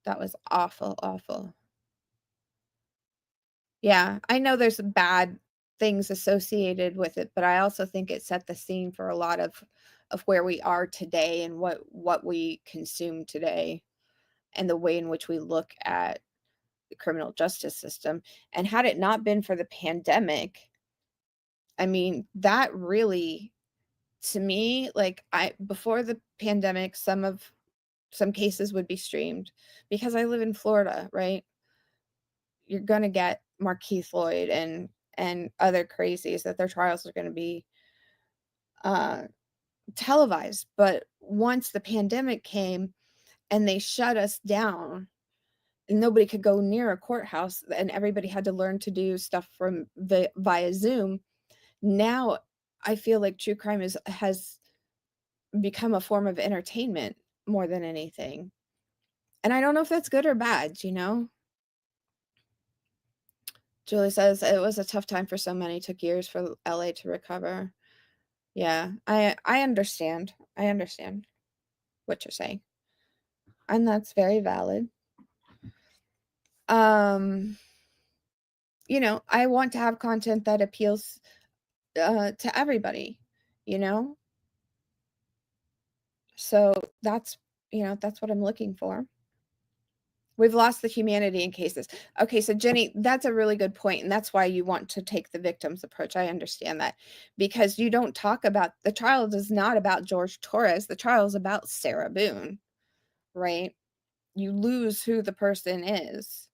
That was awful, awful. Yeah, I know there's bad things associated with it, but I also think it set the scene for a lot of where we are today and what we consume today and the way in which we look at the criminal justice system. And had it not been for the pandemic, I mean, that really to me, like I before the pandemic, some cases would be streamed because I live in Florida, right? You're gonna get Markeith Lloyd and other crazies that their trials are gonna be, uh, televised, but once the pandemic came and they shut us down and nobody could go near a courthouse and everybody had to learn to do stuff from via Zoom, now I feel like true crime has become a form of entertainment more than anything, and I don't know if that's good or bad, you know? Julie says, "It was a tough time for so many, took years for LA to recover." Yeah, I understand. I understand what you're saying, and that's very valid. Um, I want to have content that appeals, to everybody, you know? So that's what I'm looking for. We've lost the humanity in cases. Okay, so Jenny, that's a really good point, and that's why you want to take the victim's approach. I understand that because you don't talk about the trial is not about George Torres. The trial is about Sarah Boone, right? You lose who the person is.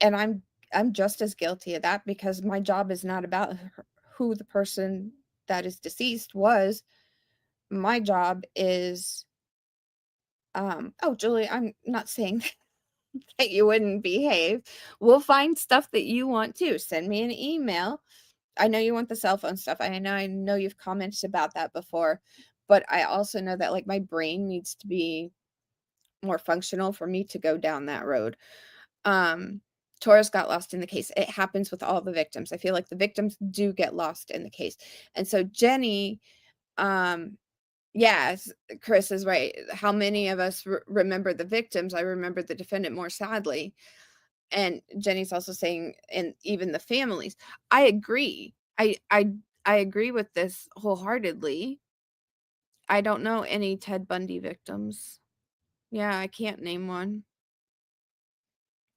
And I'm just as guilty of that because my job is not about who the person that is deceased was. My job is oh, Julie, I'm not saying that you wouldn't behave. We'll find stuff that you want too. Send me an email. I know you want the cell phone stuff. I know you've commented about that before, but I also know that like my brain needs to be more functional for me to go down that road. Um Torres got lost in the case. It happens with all the victims. I feel like the victims do get lost in the case. And so Jenny, yes, Chris is right. How many of us remember the victims? I remember the defendant more sadly. And Jenny's also saying, and even the families. I agree. I agree with this wholeheartedly. I don't know any Ted Bundy victims. Yeah, I can't name one.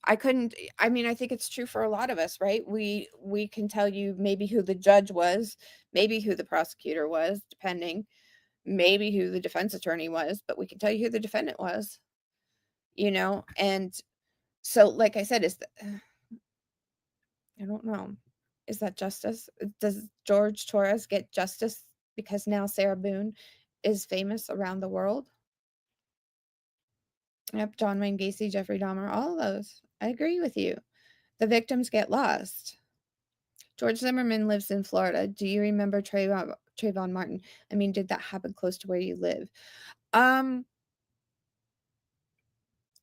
I couldn't. I mean, I think it's true for a lot of us, right? We can tell you maybe who the judge was, maybe who the prosecutor was, depending, maybe who the defense attorney was, but we can tell you who the defendant was, And so, like I said, I don't know. Is that justice? Does George Torres get justice because now Sarah Boone is famous around the world? Yep, John Wayne Gacy, Jeffrey Dahmer, all of those. I agree with you. The victims get lost. George Zimmerman lives in Florida. Do you remember Trayvon Martin? I mean, did that happen close to where you live? I'm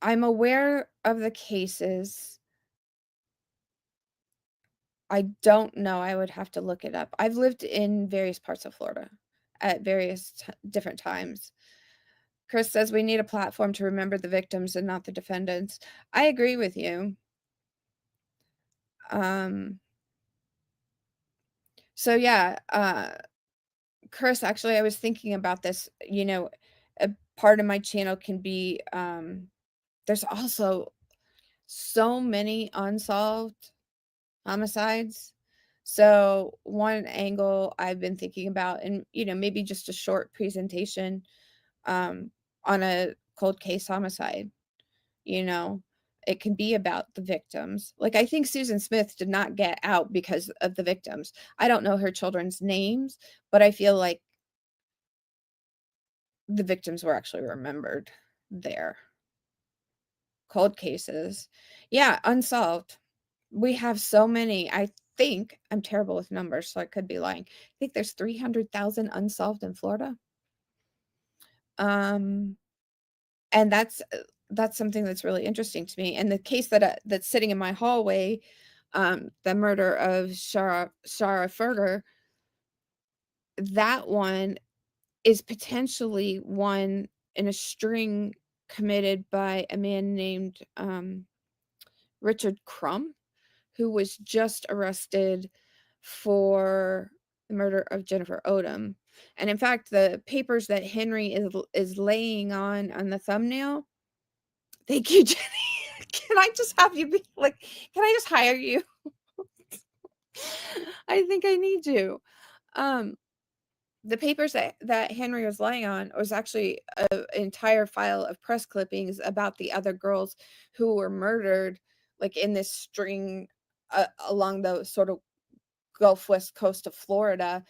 aware of the cases. I don't know. I would have to look it up. I've lived in various parts of Florida at various different times. Chris says we need a platform to remember the victims and not the defendants. I agree with you. So yeah, Chris, actually, I was thinking about this, a part of my channel can be, there's also so many unsolved homicides. So one angle I've been thinking about, and, maybe just a short presentation, on a cold case homicide, you know, it can be about the victims. Like, I think Susan Smith did not get out because of the victims. I don't know her children's names, but I feel like the victims were actually remembered there. Cold cases. Yeah, unsolved. We have so many. I think I'm terrible with numbers, so I could be lying. I think there's 300,000 unsolved in Florida. Um, and that's something that's really interesting to me. And the case that's sitting in my hallway, the murder of Shara Ferger, that one is potentially one in a string committed by a man named Richard Crumb, who was just arrested for the murder of Jennifer Odom. And in fact, the papers that Henry is laying on the thumbnail. Thank you, Jenny. Can I just have you be like? Can I just hire you? I think I need you. The papers that Henry was laying on was actually an entire file of press clippings about the other girls who were murdered, like in this string along the sort of Gulf West coast of Florida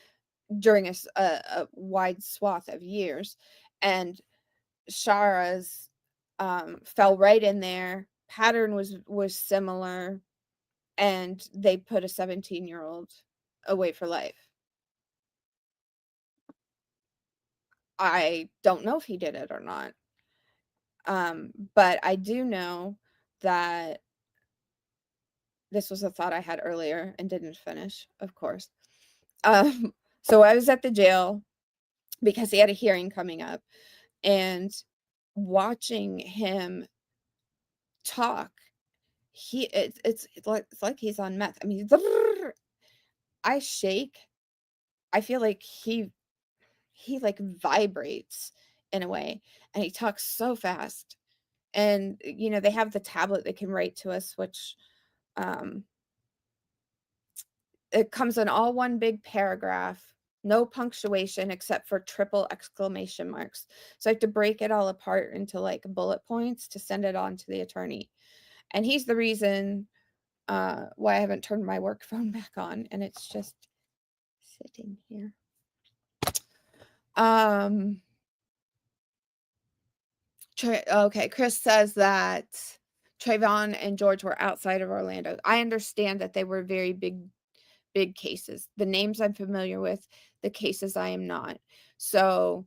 during a wide swath of years. And Shara's fell right in there. Pattern was similar, and they put a 17-year-old away for life. I don't know if he did it or not. But I do know that this was a thought I had earlier and didn't finish, of course. So I was at the jail because he had a hearing coming up, and watching him talk, it's like he's on meth. I mean, I shake. I feel like he like vibrates in a way, and he talks so fast. And they have the tablet that can write to us, which it comes in all one big paragraph, no punctuation except for triple exclamation marks. So I have to break it all apart into like bullet points to send it on to the attorney. And he's the reason why I haven't turned my work phone back on, and it's just sitting here. Okay, Chris says that Trayvon and George were outside of Orlando. I understand that they were very big cases. The names I'm familiar with, the cases I am not. So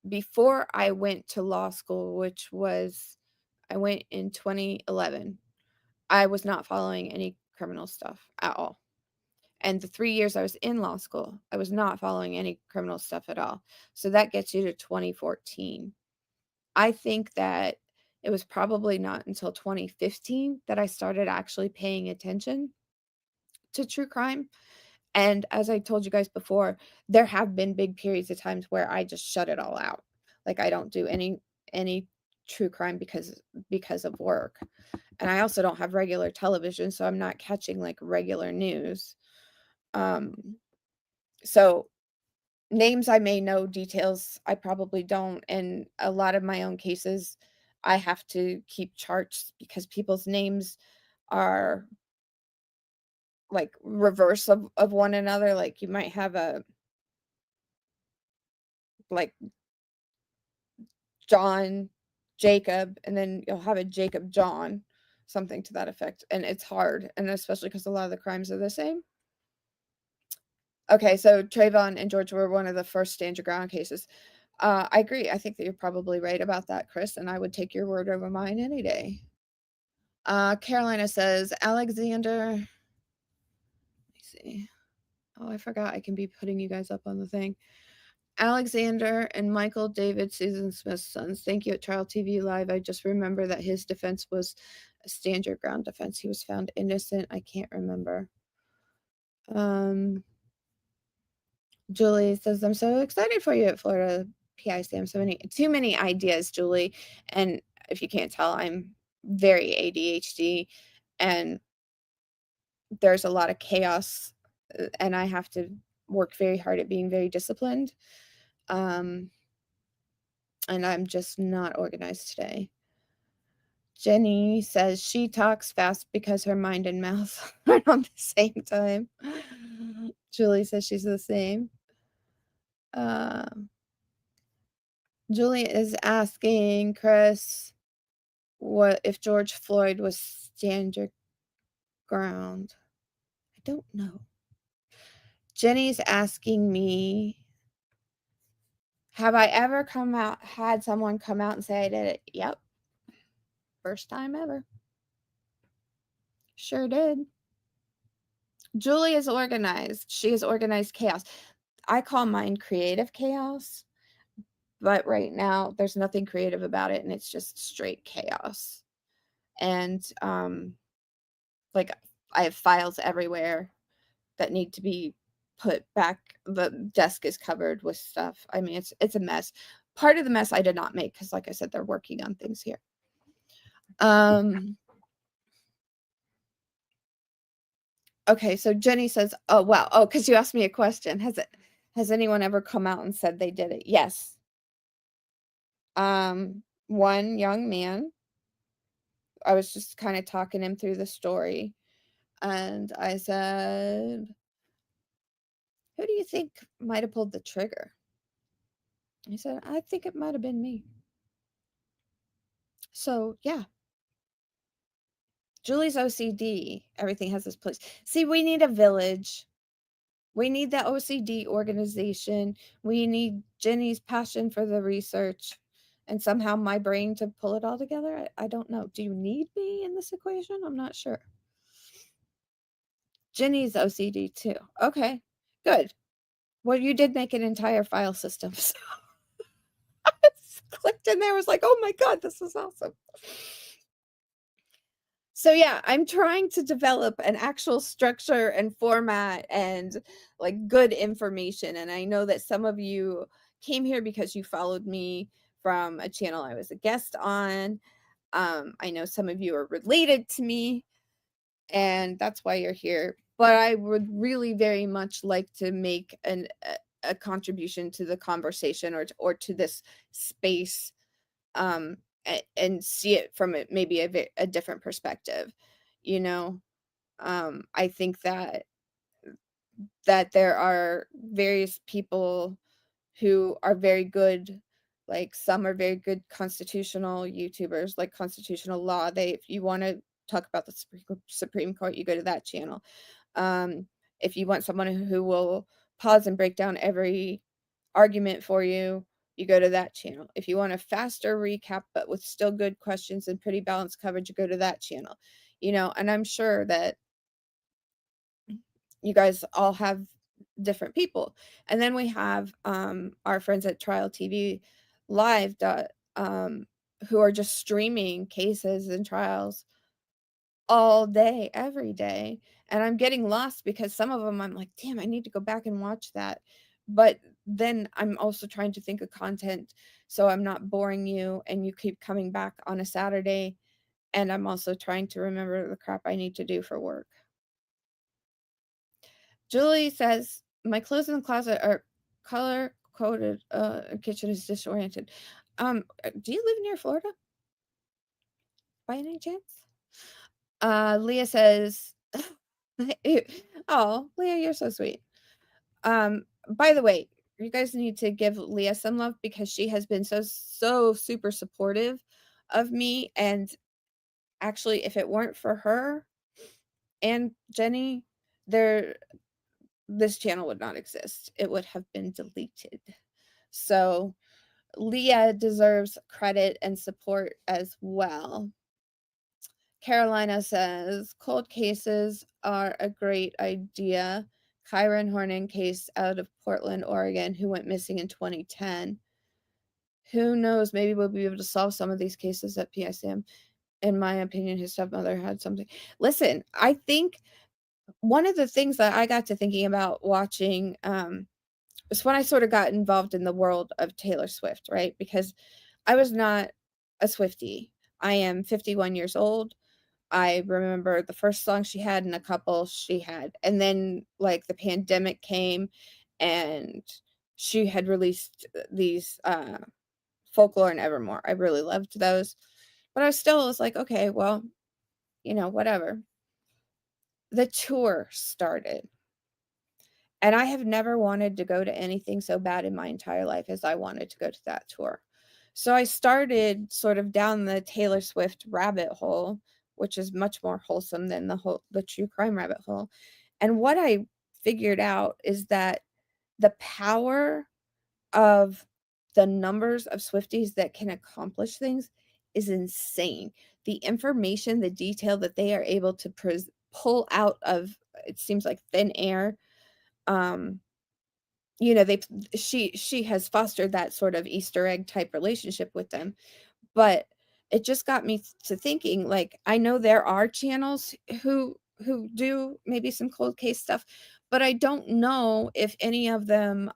before I went to law school, which was I went in 2011, I was not following any criminal stuff at all. And the 3 years I was in law school, I was not following any criminal stuff at all. So that gets you to 2014. I think that it was probably not until 2015 that I started actually paying attention to true crime. And as I told you guys before, there have been big periods of times where I just shut it all out. Like I don't do any true crime because of work. And I also don't have regular television, so I'm not catching like regular news. Um so names I may know, details I probably don't, and a lot of my own cases I have to keep charts because people's names are like reverse of one another. Like you might have a like John, Jacob, and then you'll have a Jacob John, something to that effect. And it's hard, and especially because a lot of the crimes are the same. Okay, so Trayvon and George were one of the first stand your ground cases. I agree. I think that you're probably right about that, Chris, and I would take your word over mine any day. Carolina says, Alexander. Let me see. Oh, I forgot I can be putting you guys up on the thing. Alexander and Michael David, Susan Smith's sons. Thank you at Trial TV Live. I just remember that his defense was a stand your ground defense. He was found innocent. I can't remember. Julie says, I'm so excited for you at Florida PIC. I'm too many ideas, Julie. And if you can't tell, I'm very ADHD and there's a lot of chaos and I have to work very hard at being very disciplined. And I'm just not organized today. Jenny says she talks fast because her mind and mouth are on the same time. Julie says she's the same. Julie is asking Chris what if George Floyd was stand your ground. I don't know. Jenny's asking me, have I ever had someone come out and say I did it? Yep. First time ever. Sure did. Julie is organized. She is organized chaos. I call mine creative chaos, but right now there's nothing creative about it and it's just straight chaos. And like I have files everywhere that need to be put back. The desk is covered with stuff. I mean, it's a mess. Part of the mess I did not make because, like I said, they're working on things here. Okay, so Jenny says, "Oh wow, oh, because you asked me a question. Has anyone ever come out and said they did it?" Yes. One young man. I was just kind of talking him through the story, and I said, "Who do you think might have pulled the trigger?" He said, "I think it might have been me." So yeah, Julie's OCD. Everything has its place. See, we need a village. We need the OCD organization. We need Jenny's passion for the research and somehow my brain to pull it all together. I don't know. Do you need me in this equation? I'm not sure. Jenny's OCD too. Okay, good. Well, you did make an entire file system. So I clicked in there, was like, oh my God, this is awesome. So yeah, I'm trying to develop an actual structure and format and like good information. And I know that some of you came here because you followed me from a channel I was a guest on. I know some of you are related to me, and that's why you're here. But I would really very much like to make a contribution to the conversation or to this space, and see it from maybe a different perspective. You know, I think that there are various people who are very good, like some are very good constitutional YouTubers, like constitutional law. If you want to talk about the Supreme Court, you go to that channel. If you want someone who will pause and break down every argument for you, you go to that channel. If you want a faster recap but with still good questions and pretty balanced coverage, you go to that channel. and I'm sure that you guys all have different people. And then we have our friends at Trial TV Live who are just streaming cases and trials all day, every day. And I'm getting lost because some of them I'm like, damn, I need to go back and watch that. But then I'm also trying to think of content so I'm not boring you and you keep coming back on a Saturday. And I'm also trying to remember the crap I need to do for work. Julie says, my clothes in the closet are color coded. Kitchen is disoriented. Do you live near Florida by any chance? Leah says, oh, Leah, you're so sweet. By the way, you guys need to give Leah some love because she has been so super supportive of me. And actually, if it weren't for her and Jenny, this channel would not exist. It would have been deleted. So Leah deserves credit and support as well. Carolina says, cold cases are a great idea. Kyron Hornan case out of Portland, Oregon, who went missing in 2010. Who knows? Maybe we'll be able to solve some of these cases at PSM. In my opinion, his stepmother had something. Listen, I think one of the things that I got to thinking about watching was when I sort of got involved in the world of Taylor Swift, right? Because I was not a Swiftie. I am 51 years old. I remember the first song she had and a couple she had. And then like the pandemic came and she had released these Folklore and Evermore. I really loved those. But I still was like, okay, well, whatever. The tour started. And I have never wanted to go to anything so bad in my entire life as I wanted to go to that tour. So I started sort of down the Taylor Swift rabbit hole, which is much more wholesome than the true crime rabbit hole. And what I figured out is that the power of the numbers of Swifties that can accomplish things is insane. The information, the detail that they are able to pull out of, it seems like thin air. They she has fostered that sort of Easter egg type relationship with them. But it just got me to thinking, like, I know there are channels who do maybe some cold case stuff, but I don't know if any of them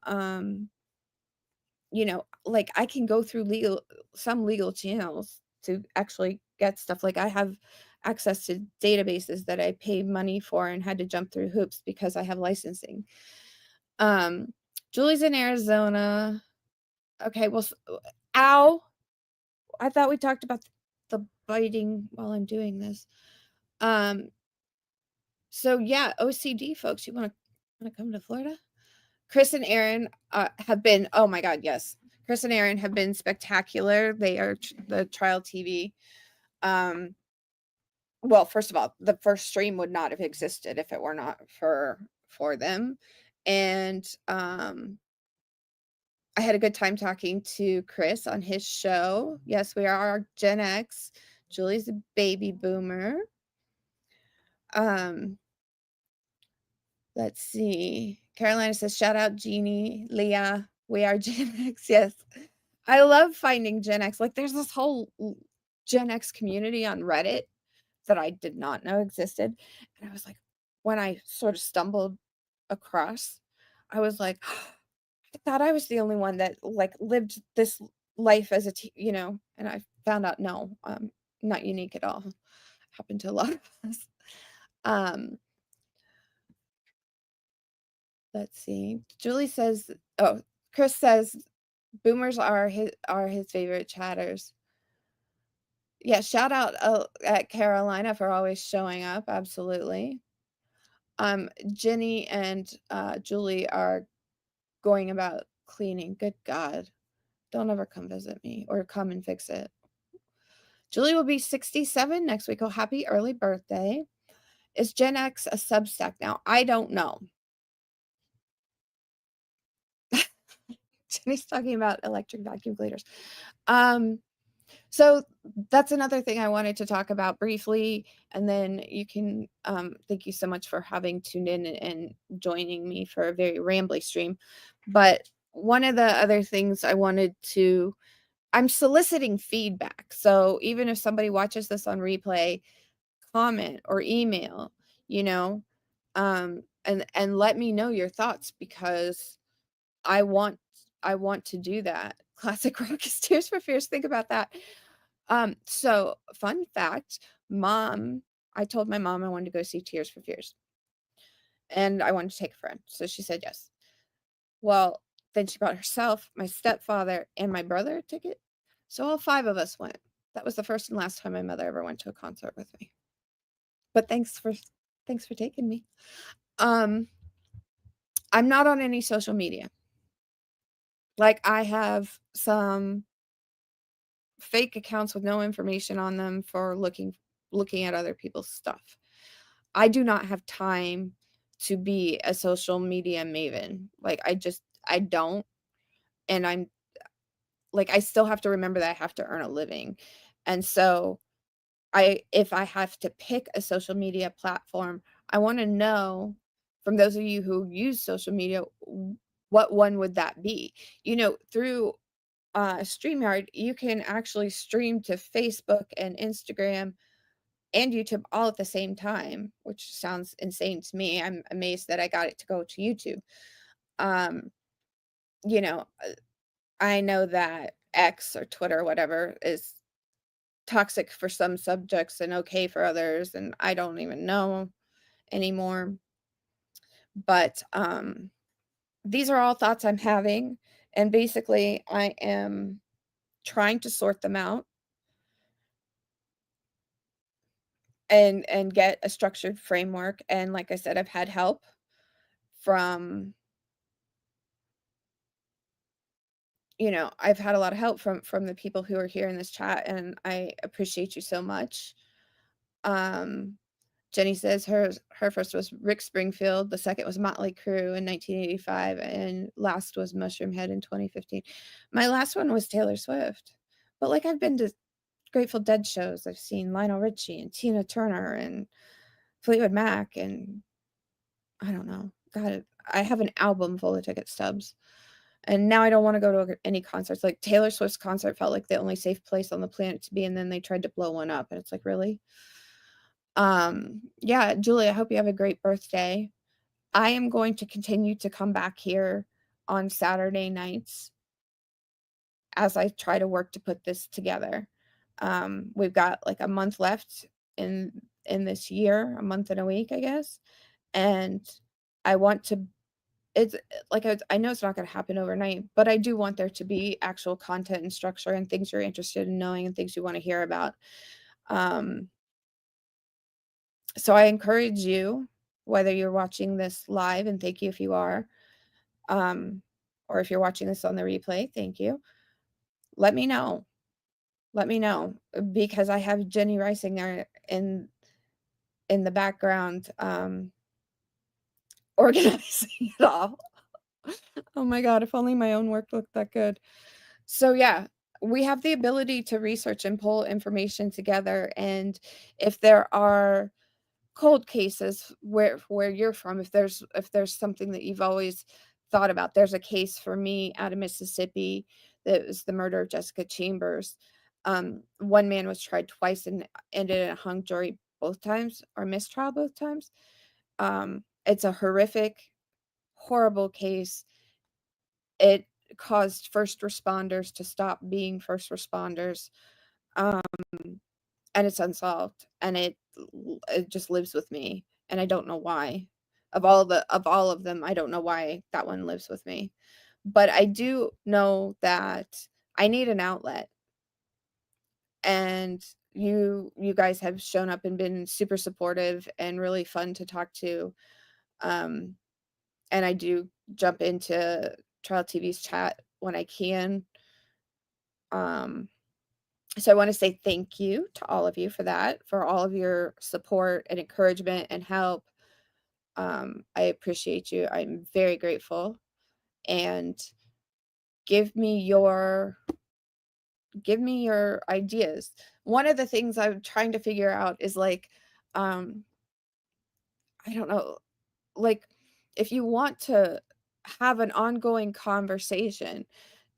like I can go through some legal channels to actually get stuff. Like I have access to databases that I pay money for and had to jump through hoops because I have licensing. Julie's in Arizona. Okay, well, ow. I thought we talked about the biting while I'm doing this. So yeah, OCD folks, you want to come to Florida? Chris and Aaron have been, oh my God, yes. Chris and Aaron have been spectacular. They are the Trial TV. Well, first of all, the first stream would not have existed if it were not for them. And I had a good time talking to Chris on his show. Yes, we are Gen X. Julie's a baby boomer. Let's see. Carolina says, shout out Jeannie, Leah. We are Gen X. Yes. I love finding Gen X. Like there's this whole Gen X community on Reddit that I did not know existed. And I was like, when I sort of stumbled across, I was like, I thought I was the only one that like lived this life as and I found out no, not unique at all. Happened to a lot of us. Let's see. Julie says, oh, Chris says boomers are his favorite chatters. Yeah, shout out at Carolina for always showing up. Absolutely. Jenny and Julie are going about cleaning. Good God. Don't ever come visit me or come and fix it. Julie will be 67 next week. Oh, happy early birthday. Is Gen X a Substack now? I don't know. Jenny's talking about electric vacuum cleaners. So that's another thing I wanted to talk about briefly, and then you can, thank you so much for having tuned in and joining me for a very rambly stream. But one of the other things I wanted to I'm soliciting feedback. So even if somebody watches this on replay, comment or email, you know, and let me know your thoughts because I want I want to do that. Classic rock is Tears for Fears. Think about that. So fun fact, mom, I told my mom I wanted to go see Tears for Fears and I wanted to take a friend. So she said yes. Well, then she brought herself, my stepfather, and my brother a ticket. So all 5 of us went. That was the first and last time my mother ever went to a concert with me. But thanks for taking me. Um, I'm not on any social media. Like, I have some fake accounts with no information on them for looking at other people's stuff. I do not have time to be a social media maven. Like, I don't, and I'm like, I still have to remember that I have to earn a living. And so, if I have to pick a social media platform, I wanna know from those of you who use social media, what one would that be? Through StreamYard, you can actually stream to Facebook and Instagram and YouTube all at the same time, which sounds insane to me. I'm amazed that I got it to go to YouTube. Um, you know, I know that X or Twitter or whatever is toxic for some subjects and okay for others, and I don't even know anymore. But these are all thoughts I'm having, and basically I am trying to sort them out and get a structured framework. And like I said, I've had help from I've had a lot of help from the people who are here in this chat, and I appreciate you so much. Um, Jenny says her first was Rick Springfield, the second was Motley Crue in 1985, and last was Mushroomhead in 2015. My last one was Taylor Swift. But like I've been to Grateful Dead shows. I've seen Lionel Richie and Tina Turner and Fleetwood Mac and I don't know. God, I have an album full of ticket stubs. And now I don't wanna go to any concerts. Like, Taylor Swift's concert felt like the only safe place on the planet to be, and then they tried to blow one up, and it's like, "Really?" Yeah, Julie, I hope you have a great birthday. I am going to continue to come back here on Saturday nights as I try to work to put this together. We've got, like, a month left in this year, a month and a week, I guess, and I want to it's like, I know it's not gonna happen overnight, but I do want there to be actual content and structure and things you're interested in knowing and things you wanna hear about. Um, so I encourage you, whether you're watching this live, and thank you if you are, um, or if you're watching this on the replay, thank you. Let me know. Let me know, because I have Jenny Reisinger in the background, organizing it all. Oh my god, if only my own work looked that good. So yeah, we have the ability to research and pull information together, and if there are cold cases where you're from, if there's something that you've always thought about, there's a case for me out of Mississippi that was the murder of Jessica Chambers. One man was tried twice and ended in a hung jury both times, or mistrial both times. It's a horrific, horrible case. It caused first responders to stop being first responders, um, and it's unsolved, and it just lives with me, and I don't know why. Of all of them, I don't know why that one lives with me. But I do know that I need an outlet, and you guys have shown up and been super supportive and really fun to talk to, um, and I do jump into Trial TV's chat when I can. Um, so I want to say thank you to all of you for that, for all of your support and encouragement and help. I appreciate you. I'm very grateful. And give me your give me your ideas. One of the things I'm trying to figure out is like, um, I don't know, like if you want to have an ongoing conversation,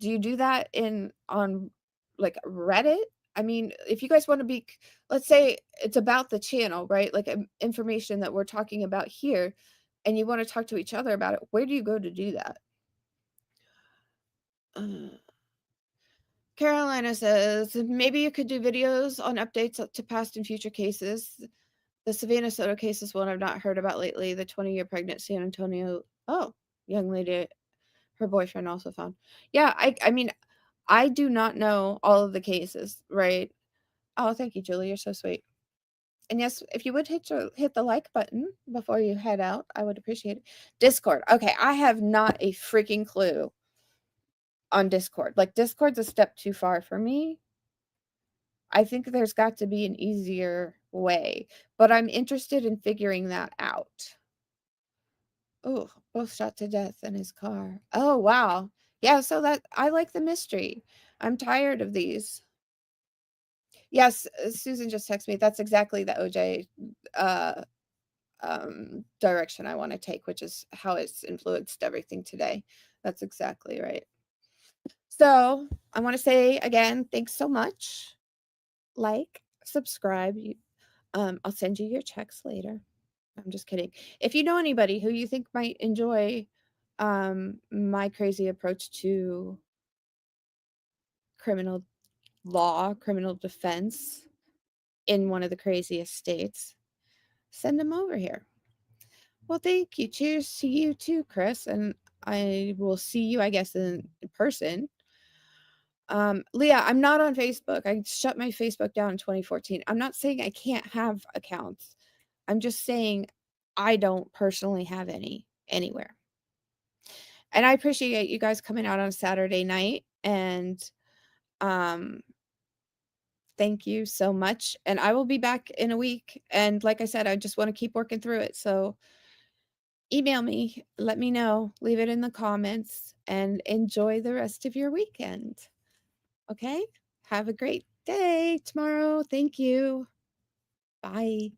do you do that in on like Reddit? I mean, if you guys want to be, let's say it's about the channel, right? Like information that we're talking about here, and you want to talk to each other about it, where do you go to do that? Uh, Carolina says, maybe you could do videos on updates up to past and future cases. The Savannah Soto case is one I've not heard about lately. The 20-year pregnant San Antonio, oh, young lady, her boyfriend also found. Yeah, I mean, I do not know all of the cases, right? Oh, thank you, Julie. You're so sweet. And yes, if you would hit the like button before you head out, I would appreciate it. Discord. Okay, I have not a freaking clue on Discord. Like Discord's a step too far for me. I think there's got to be an easier way, but I'm interested in figuring that out. Oh, both shot to death in his car. Oh, wow. Yeah, so that I like the mystery. I'm tired of these. Yes, Susan just texted me. That's exactly the OJ uh direction I want to take, which is how it's influenced everything today. That's exactly right. So, I want to say again, thanks so much. Like, subscribe. I'll send you your checks later. I'm just kidding. If you know anybody who you think might enjoy my crazy approach to criminal law, criminal defense in one of the craziest states, send them over here. Well, thank you. Cheers to you too, Chris. And I will see you, I guess, in person. Leah, I'm not on Facebook. I shut my Facebook down in 2014. I'm not saying I can't have accounts. I'm just saying I don't personally have any anywhere. And I appreciate you guys coming out on Saturday night, and um thank you so much. And I will be back in a week. And like I said, I just want to keep working through it. So email me, let me know, leave it in the comments, and enjoy the rest of your weekend. Okay? Have a great day tomorrow. Thank you. Bye.